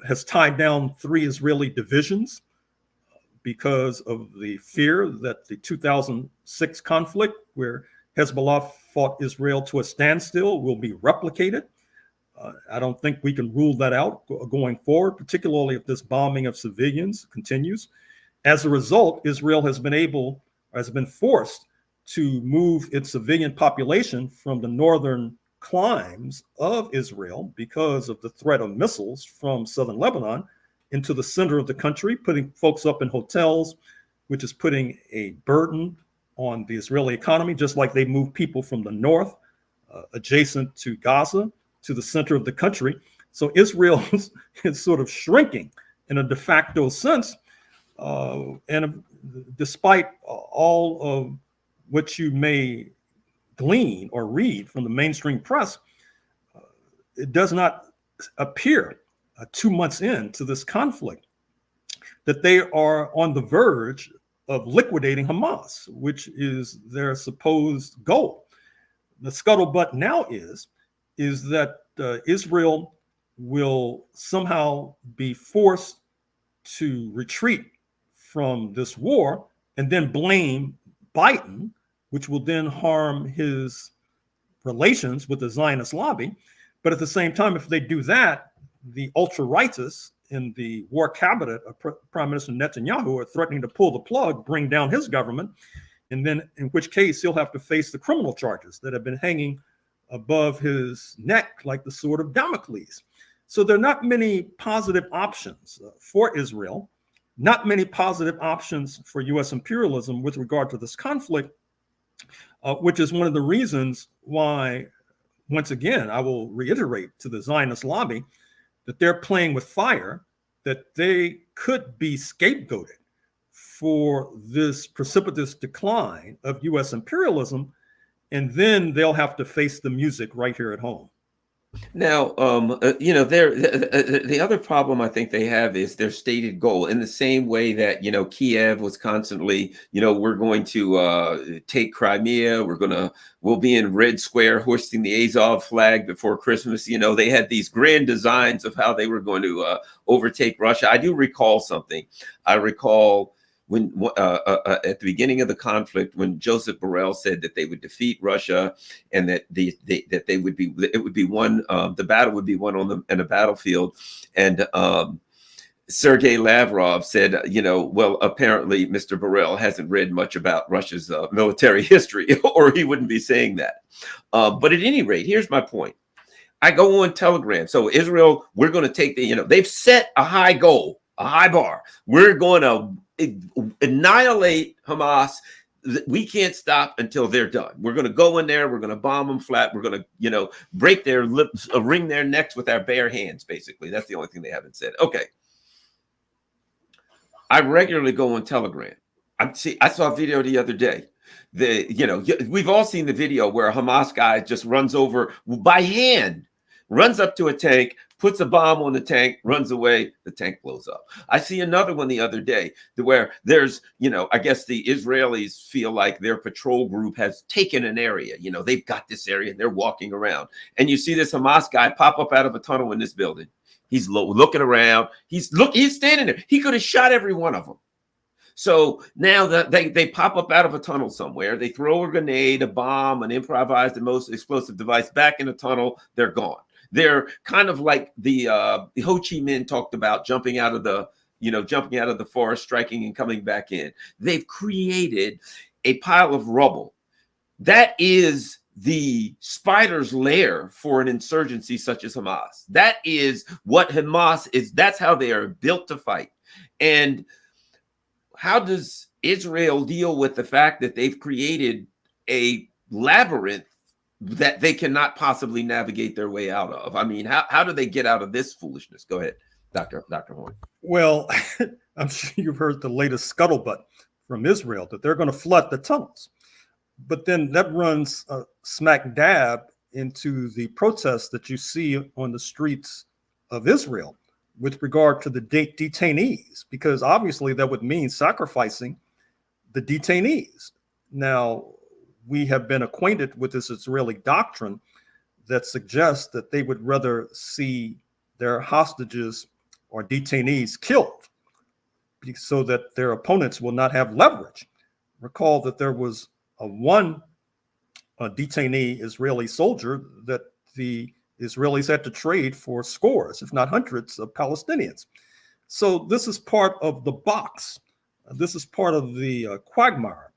has tied down 3 Israeli divisions because of the fear that the 2006 conflict, where Hezbollah fought Israel to a standstill, will be replicated. I don't think we can rule that out going forward, particularly if this bombing of civilians continues. As a result, Israel has been forced to move its civilian population from the northern climes of Israel because of the threat of missiles from southern Lebanon into the center of the country, putting folks up in hotels, which is putting a burden on the Israeli economy, just like they move people from the north adjacent to Gaza to the center of the country. So Israel is sort of shrinking in a de facto sense. And despite all of what you may glean or read from the mainstream press, it does not appear 2 months into this conflict that they are on the verge of liquidating Hamas, which is their supposed goal. The scuttlebutt now is that Israel will somehow be forced to retreat from this war and then blame Biden, which will then harm his relations with the Zionist lobby. But at the same time, if they do that, the ultra-rightists in the war cabinet of Prime Minister Netanyahu are threatening to pull the plug, bring down his government, and then in which case he'll have to face the criminal charges that have been hanging above his neck like the sword of Damocles. So there are not many positive options for Israel, not many positive options for U.S. imperialism with regard to this conflict, which is one of the reasons why, once again, I will reiterate to the Zionist lobby that they're playing with fire, that they could be scapegoated for this precipitous decline of U.S. imperialism, and then they'll have to face the music right here at home. Now, the other problem I think they have is their stated goal. In the same way that Kiev was constantly, we're going to take Crimea, we'll be in Red Square hoisting the Azov flag before Christmas. They had these grand designs of how they were going to overtake Russia. I do recall something. I recall when at the beginning of the conflict, when Joseph Borrell said that they would defeat Russia and that it would be won, the battle would be won in a battlefield, and Sergei Lavrov said, well, apparently Mr. Borrell hasn't read much about Russia's military history, or he wouldn't be saying that. But at any rate, here's my point. I go on Telegram. So Israel, we're going to take they've set a high goal, a high bar. We're going to annihilate Hamas. We can't stop until they're done. We're going to go in there. We're going to bomb them flat. We're going to, break their lips, wring their necks with our bare hands, basically. That's the only thing they haven't said. Okay. I regularly go on Telegram. I saw a video the other day. We've all seen the video where a Hamas guy just runs over by hand, runs up to a tank, puts a bomb on the tank, runs away, the tank blows up. I see another one the other day where there's, I guess the Israelis feel like their patrol group has taken an area. They've got this area and they're walking around. And you see this Hamas guy pop up out of a tunnel in this building. He's looking around. He's standing there. He could have shot every one of them. So now that they pop up out of a tunnel somewhere, they throw a grenade, a bomb, an improvised and most explosive device back in the tunnel, they're gone. They're kind of like the Ho Chi Minh talked about jumping out of the forest, striking and coming back in. They've created a pile of rubble. That is the spider's lair for an insurgency such as Hamas. That is what Hamas is. That's how they are built to fight. And how does Israel deal with the fact that they've created a labyrinth that they cannot possibly navigate their way out of? I mean, how do they get out of this foolishness? Go ahead, Dr. Horne. Well, I'm sure you've heard the latest scuttlebutt from Israel that they're going to flood the tunnels. But then that runs smack dab into the protests that you see on the streets of Israel with regard to the detainees, because obviously that would mean sacrificing the detainees. Now, we have been acquainted with this Israeli doctrine that suggests that they would rather see their hostages or detainees killed so that their opponents will not have leverage. Recall that there was one detainee Israeli soldier that the Israelis had to trade for scores, if not hundreds, of Palestinians. So this is part of the box. This is part of the quagmire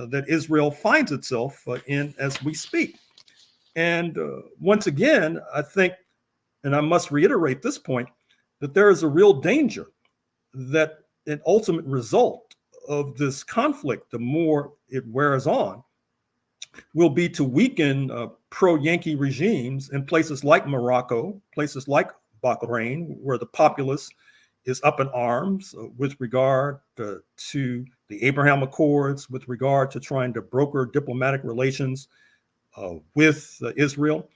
that Israel finds itself in as we speak. And once again, I think, and I must reiterate this point, that there is a real danger that an ultimate result of this conflict, the more it wears on, will be to weaken pro-Yankee regimes in places like Morocco, places like Bahrain, where the populace is up in arms with regard to the Abraham Accords, with regard to trying to broker diplomatic relations with Israel.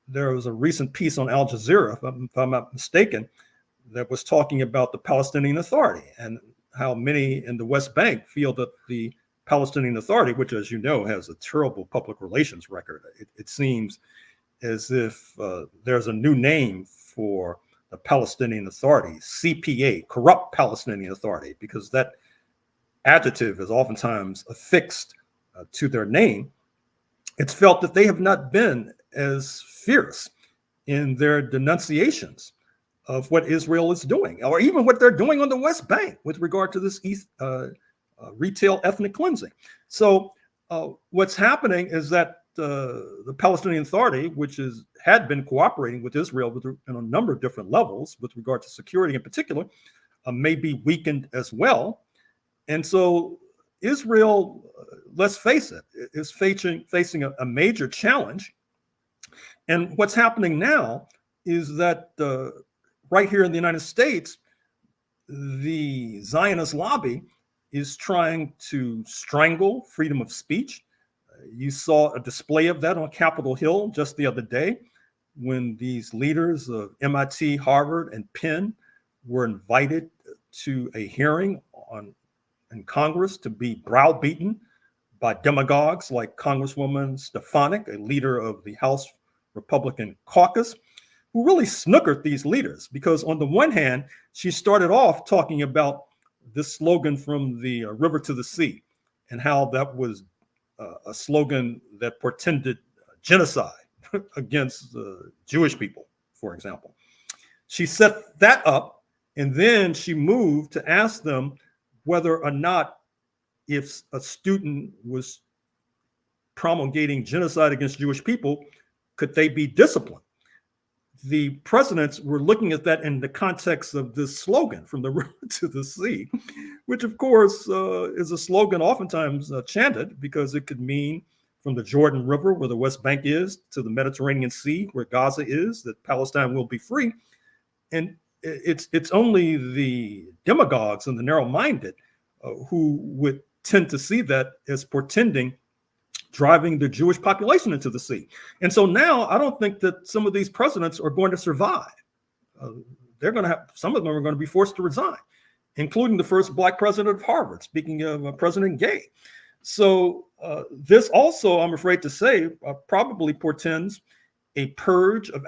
There was a recent piece on Al Jazeera, if I'm not mistaken, that was talking about the Palestinian Authority and how many in the West Bank feel that the Palestinian Authority, which, as you know, has a terrible public relations record. It seems as if there's a new name for the Palestinian Authority, CPA, Corrupt Palestinian Authority, because that adjective is oftentimes affixed to their name. It's felt that they have not been as fierce in their denunciations of what Israel is doing, or even what they're doing on the West Bank with regard to this retail ethnic cleansing. So what's happening is that the Palestinian Authority, which had been cooperating with Israel on a number of different levels with regard to security in particular, may be weakened as well. And so Israel, let's face it, is facing a major challenge. And what's happening now is that right here in the United States, the Zionist lobby is trying to strangle freedom of speech. You saw a display of that on Capitol Hill just the other day when these leaders of MIT, Harvard, and Penn were invited to a hearing in Congress to be browbeaten by demagogues like Congresswoman Stefanik, a leader of the House Republican caucus, who really snookered these leaders because on the one hand, she started off talking about this slogan from the river to the sea and how that was a slogan that portended genocide against Jewish people, for example. She set that up, and then she moved to ask them whether or not, if a student was promulgating genocide against Jewish people, could they be disciplined? The presidents were looking at that in the context of this slogan, from the river to the sea, which of course is a slogan oftentimes chanted because it could mean from the Jordan River, where the West Bank is, to the Mediterranean Sea, where Gaza is, that Palestine will be free. And it's only the demagogues and the narrow-minded who would tend to see that as portending driving the Jewish population into the sea. And so now I don't think that some of these presidents are going to survive. They're going to have, some of them are going to be forced to resign, including the first Black president of Harvard, speaking of President Gay. So this also, I'm afraid to say, probably portends a purge of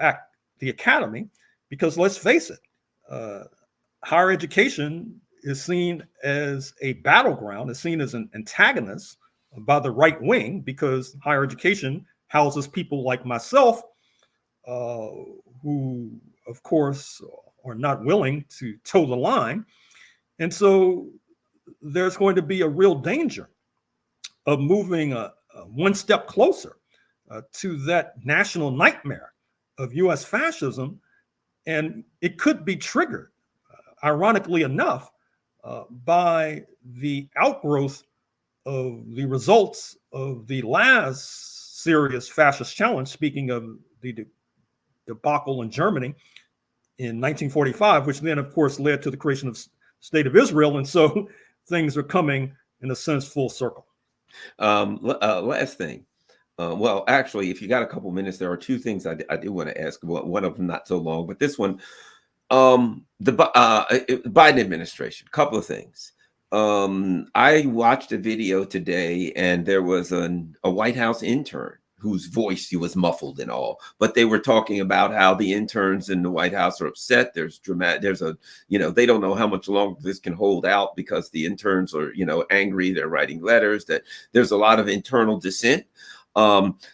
the academy, because let's face it, higher education is seen as a battleground, is seen as an antagonist by the right wing, because higher education houses people like myself who, of course, are not willing to toe the line. And so there's going to be a real danger of moving one step closer to that national nightmare of US fascism. And it could be triggered, ironically enough, by the outgrowth of the results of the last serious fascist challenge, speaking of the debacle in Germany in 1945, which then, of course, led to the creation of State of Israel. And so things are coming, in a sense, full circle. Last thing. Well, actually, if you got a couple minutes, there are two things I do want to ask. One of them not so long, but this one, the Biden administration, couple of things. I watched a video today, and there was a White House intern whose voice was muffled and all, but they were talking about how the interns in the White House are upset. There's dramatic. There's a, they don't know how much longer this can hold out because the interns are, angry. They're writing letters. That there's a lot of internal dissent.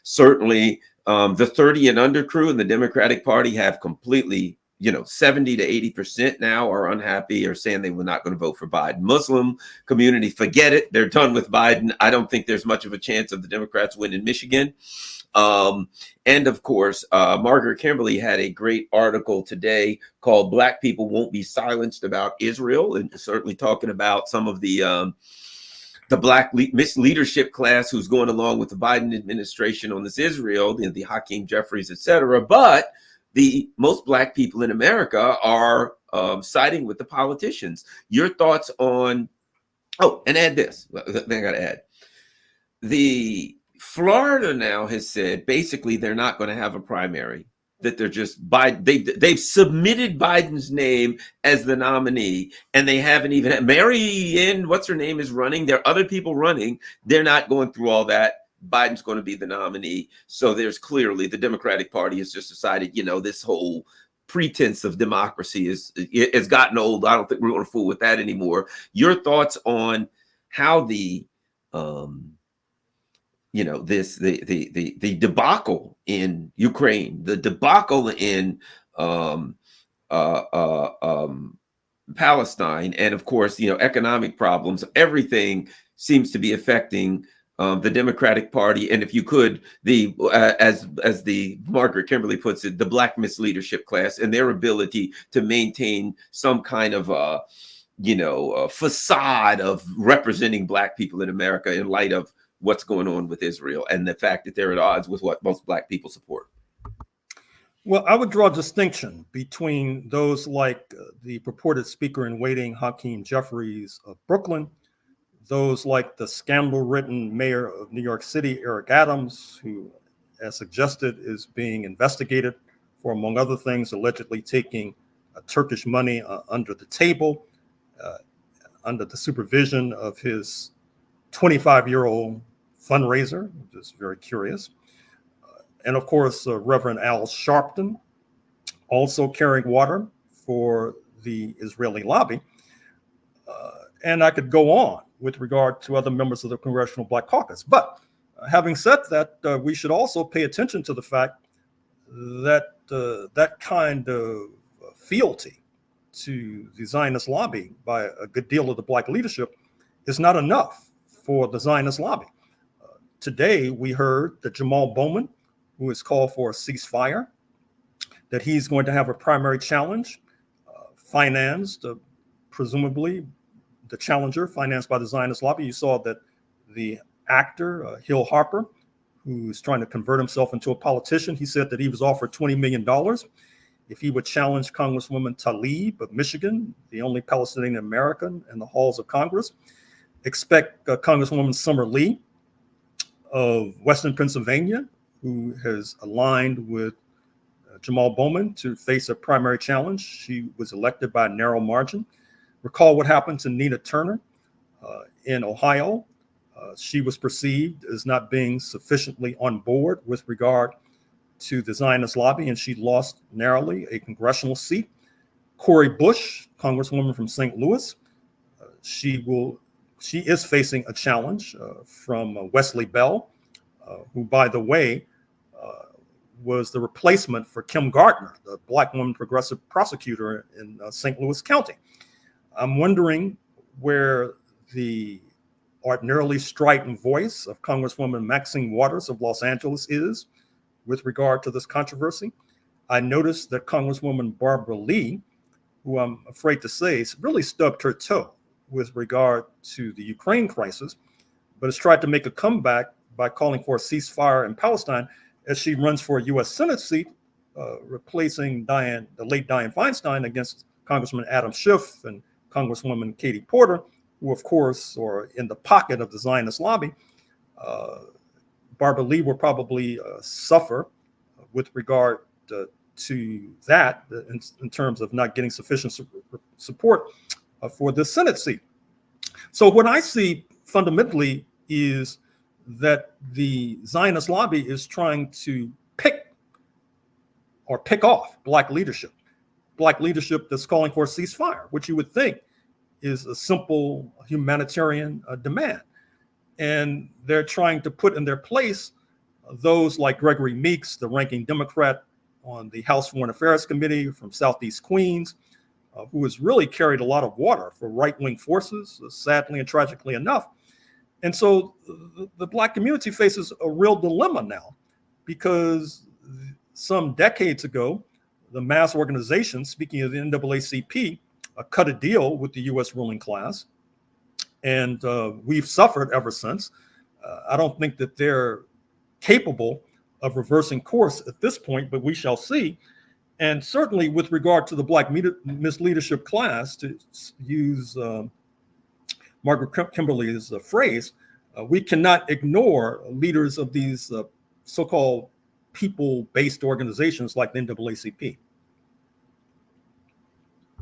Certainly, the 30 and under crew in the Democratic Party have completely, 70 to 80% now are unhappy or saying they were not going to vote for Biden. Muslim community, forget it. They're done with Biden. I don't think there's much of a chance of the Democrats win in Michigan. And of course, Margaret Kimberly had a great article today called "Black People Won't Be Silenced About Israel," and certainly talking about some of the black leadership class who's going along with the Biden administration on this Israel, the Hakeem Jeffries, et cetera. But the most black people in America are siding with the politicians. Your thoughts on, and add this, then I got to add. The Florida now has said basically they're not going to have a primary, that they're just they've submitted Biden's name as the nominee, and they haven't even Marianne, what's her name, is running. There are other people running. They're not going through all that. Biden's going to be the nominee. So there's clearly the Democratic Party has just decided, this whole pretense of democracy has gotten old. I don't think we're going to fool with that anymore. Your thoughts on how the the debacle in Ukraine, the debacle in Palestine, and of course, economic problems, everything seems to be affecting the Democratic Party, and if you could, as the Margaret Kimberly puts it, the black misleadership class and their ability to maintain some kind of a facade of representing black people in America in light of what's going on with Israel and the fact that they're at odds with what most black people support. Well, I would draw a distinction between those like the purported speaker in waiting, Hakeem Jeffries of Brooklyn, those like the scandal-ridden mayor of New York City, Eric Adams, who, as suggested, is being investigated for, among other things, allegedly taking Turkish money under the table, under the supervision of his 25-year-old fundraiser, which is very curious. And of course, Reverend Al Sharpton, also carrying water for the Israeli lobby. And I could go on with regard to other members of the Congressional Black Caucus. But having said that, we should also pay attention to the fact that that kind of fealty to the Zionist lobby by a good deal of the black leadership is not enough for the Zionist lobby. Today, we heard that Jamal Bowman, who has called for a ceasefire, that he's going to have a primary challenge financed, presumably the challenger financed by the Zionist lobby. You saw that the actor, Hill Harper, who's trying to convert himself into a politician, he said that he was offered $20 million if he would challenge Congresswoman Tlaib of Michigan, the only Palestinian American in the halls of Congress. Expect Congresswoman Summer Lee of Western Pennsylvania, who has aligned with Jamal Bowman to face a primary challenge. She was elected by a narrow margin. Recall what happened to Nina Turner in Ohio. She was perceived as not being sufficiently on board with regard to the Zionist lobby, and she lost narrowly a congressional seat. Cori Bush, Congresswoman from St. Louis, she is facing a challenge from Wesley Bell, who, by the way, was the replacement for Kim Gardner, the black woman progressive prosecutor in St. Louis County. I'm wondering where the ordinarily strident voice of Congresswoman Maxine Waters of Los Angeles is with regard to this controversy. I noticed that Congresswoman Barbara Lee, who I'm afraid to say really stubbed her toe with regard to the Ukraine crisis, but has tried to make a comeback by calling for a ceasefire in Palestine as she runs for a U.S. Senate seat, replacing the late Dianne Feinstein against Congressman Adam Schiff and Congresswoman Katie Porter, who, of course, are in the pocket of the Zionist lobby. Barbara Lee will probably suffer with regard to that in terms of not getting sufficient support for the Senate seat. So what I see fundamentally is that the Zionist lobby is trying to pick off Black leadership that's calling for a ceasefire, which you would think is a simple humanitarian demand. And they're trying to put in their place those like Gregory Meeks, the ranking Democrat on the House Foreign Affairs Committee from Southeast Queens, who has really carried a lot of water for right-wing forces, sadly and tragically enough. And so the Black community faces a real dilemma now, because some decades ago, the mass organization, speaking of the NAACP, cut a deal with the U.S. ruling class, and we've suffered ever since. I don't think that they're capable of reversing course at this point, but we shall see. And certainly with regard to the Black misleadership class, to use Margaret Kimberly's phrase, we cannot ignore leaders of these so-called people-based organizations like the NAACP.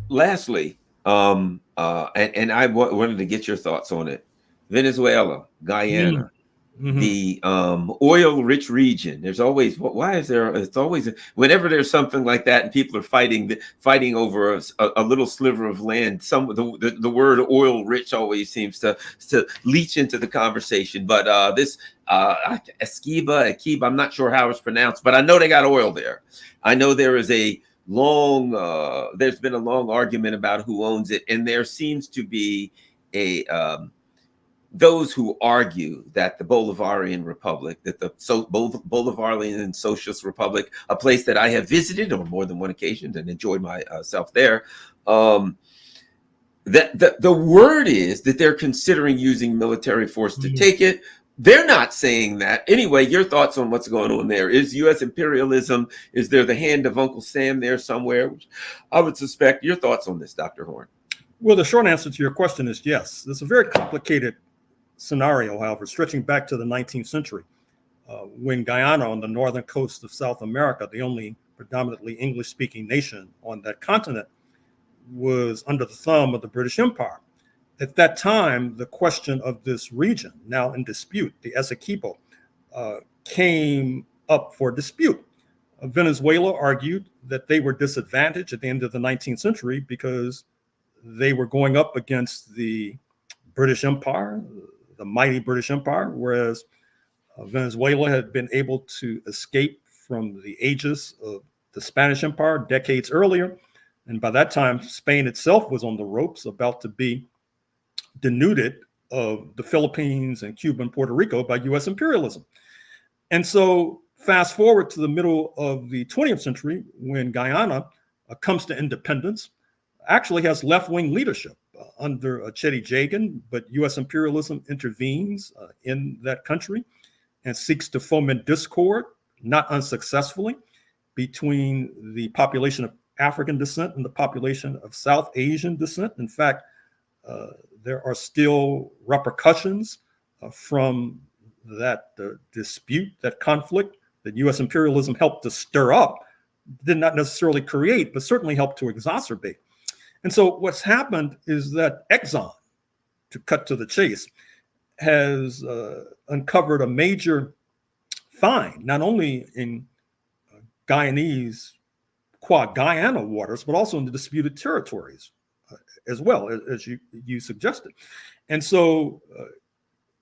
Lastly, and I wanted to get your thoughts on it. Venezuela, Guyana, the oil-rich region. There's always, why is there? It's always, whenever there's something like that, and people are fighting over a little sliver of land. The word oil-rich always seems to leach into the conversation. But this Akiba, I'm not sure how it's pronounced, but I know they got oil there. I know there is a there's been a long argument about who owns it, and there seems to be those who argue that the Bolivarian Republic, that the Bolivarian Socialist Republic, a place that I have visited on more than one occasion and enjoyed myself there, that the word is that they're considering using military force to take it. They're not saying that. Anyway, your thoughts on what's going on there? Is U.S. imperialism, is there the hand of Uncle Sam there somewhere? Which I would suspect. Your thoughts on this, Dr. Horne? Well, the short answer to your question is yes. It's a very complicated scenario, however, stretching back to the 19th century, when Guyana, on the northern coast of South America, the only predominantly English-speaking nation on that continent, was under the thumb of the British Empire. At that time, the question of this region, now in dispute, the Essequibo, came up for dispute. Venezuela argued that they were disadvantaged at the end of the 19th century because they were going up against the British Empire, the mighty British Empire, whereas Venezuela had been able to escape from the aegis of the Spanish Empire decades earlier. And by that time, Spain itself was on the ropes, about to be denuded of the Philippines and Cuba and Puerto Rico by U.S. imperialism. And so fast forward to the middle of the 20th century, when Guyana comes to independence, actually has left-wing leadership under Chetty Jagan, but U.S. imperialism intervenes in that country and seeks to foment discord, not unsuccessfully, between the population of African descent and the population of South Asian descent. In fact, there are still repercussions from that dispute, that conflict that U.S. imperialism helped to stir up, did not necessarily create, but certainly helped to exacerbate. And so what's happened is that Exxon, to cut to the chase, has uncovered a major find, not only in Guyanese qua Guyana waters, but also in the disputed territories as well, as you suggested. And so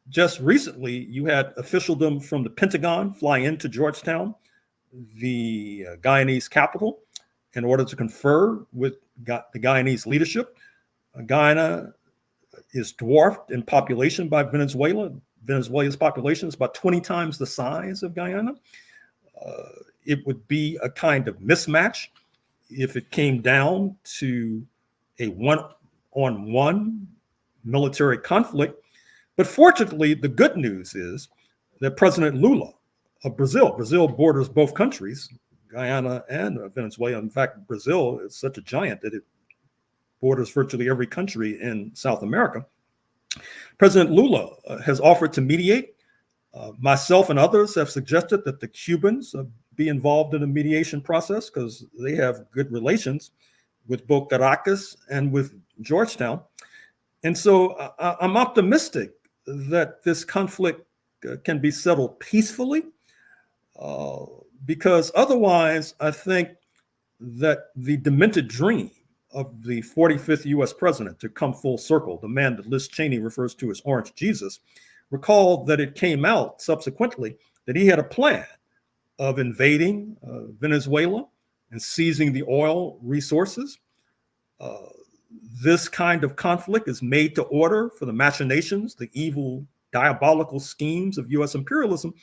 just recently, you had officialdom from the Pentagon fly into Georgetown, the Guyanese capital, in order to confer with the Guyanese leadership. Guyana is dwarfed in population by Venezuela. Venezuela's population is about 20 times the size of Guyana. It would be a kind of mismatch if it came down to a one-on-one military conflict. But fortunately, the good news is that President Lula of Brazil borders both countries, Guyana and Venezuela. In fact, Brazil is such a giant that it borders virtually every country in South America. President Lula has offered to mediate. Myself and others have suggested that the Cubans be involved in the mediation process because they have good relations with both Caracas and with Georgetown. And so I'm optimistic that this conflict can be settled peacefully, uh, because otherwise, I think that the demented dream of the 45th US president to come full circle, the man that Liz Cheney refers to as Orange Jesus, recall that it came out subsequently that he had a plan of invading Venezuela and seizing the oil resources. Uh, this kind of conflict is made to order for the machinations, the evil, diabolical schemes of US imperialism.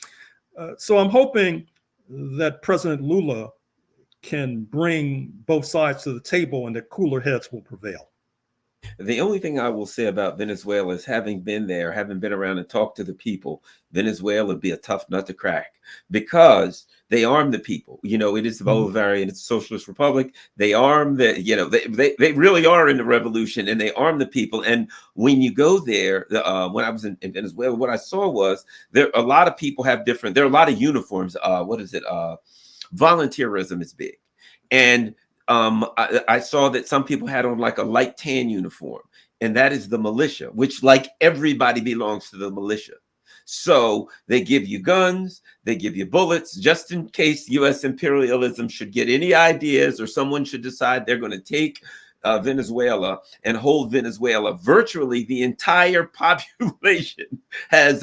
So I'm hoping that President Lula can bring both sides to the table and that cooler heads will prevail. The only thing I will say about Venezuela is, having been there, having been around and talked to the people, Venezuela would be a tough nut to crack, because they arm the people. You know, it is the Bolivarian, it's a socialist republic. They arm the, you know, they really are in the revolution, and they arm the people. And when you go there, when I was in Venezuela, what I saw was there a lot of people have different, there are a lot of uniforms. Volunteerism is big. And I saw that some people had on like a light tan uniform, and that is the militia, which, like, everybody belongs to the militia. So they give you guns, they give you bullets, just in case US imperialism should get any ideas, or someone should decide they're going to take Venezuela and hold Venezuela. Virtually the entire population is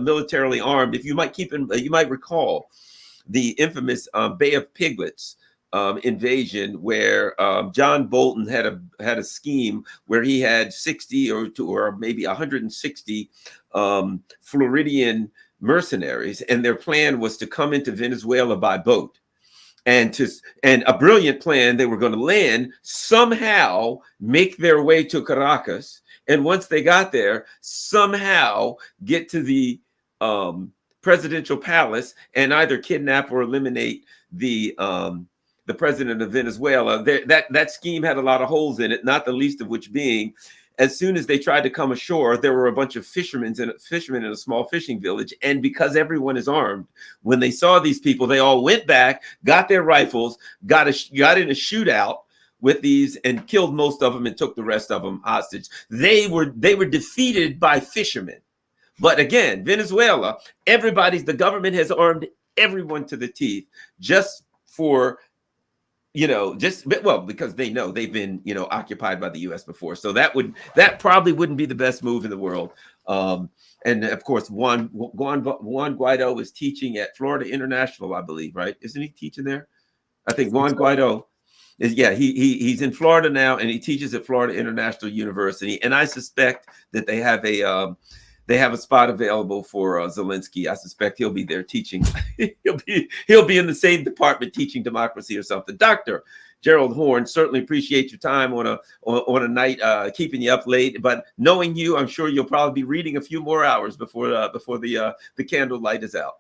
militarily armed. If you might you might recall the infamous Bay of Piglets invasion, where John Bolton had a scheme where he had 60 or maybe 160 Floridian mercenaries, and their plan was to come into Venezuela by boat, and a brilliant plan. They were going to land, somehow make their way to Caracas, and once they got there, somehow get to the presidential palace and either kidnap or eliminate the president of Venezuela. That scheme had a lot of holes in it, not the least of which being, as soon as they tried to come ashore, there were a bunch of fishermen in a small fishing village. And because everyone is armed, when they saw these people, they all went back, got their rifles, got in a shootout with these, and killed most of them and took the rest of them hostage. They were defeated by fishermen. But again, Venezuela, the government has armed everyone to the teeth, just for, because they know they've been, occupied by the US before. So that probably wouldn't be the best move in the world. And of course, Juan Guaido is teaching at Florida International, I believe, right? Isn't he teaching there? I think Juan Guaido is, he's in Florida now, and he teaches at Florida International University. And I suspect that they have a spot available for Zelensky. I suspect he'll be there teaching. he'll be in the same department teaching democracy or something. Dr. Gerald Horne, certainly appreciate your time on a night, keeping you up late. But knowing you, I'm sure you'll probably be reading a few more hours before the candlelight is out.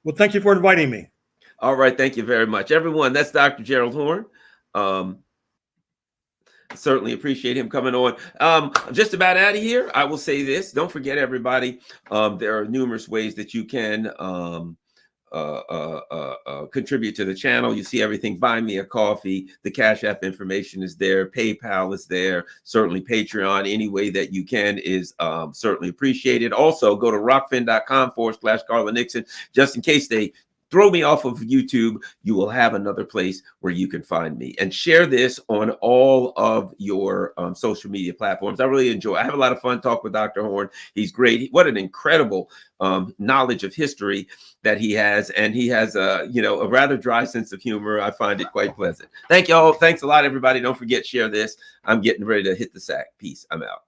Well, thank you for inviting me. All right, thank you very much, everyone. That's Dr. Gerald Horne. Certainly appreciate him coming on. I'm just about out of here. I will say this: don't forget, everybody, there are numerous ways that you can contribute to the channel. You see everything. Buy me a coffee. The Cash App information is there. PayPal is there. Certainly Patreon. Any way that you can is certainly appreciated. Also, go to rockfin.com/Carla Nixon, just in case they throw me off of YouTube. You will have another place where you can find me, and share this on all of your social media platforms. I really enjoy. I have a lot of fun talking with Dr. Horne. He's great. What an incredible knowledge of history that he has, and he has a rather dry sense of humor. I find it quite pleasant. Thank y'all. Thanks a lot, everybody. Don't forget, share this. I'm getting ready to hit the sack. Peace. I'm out.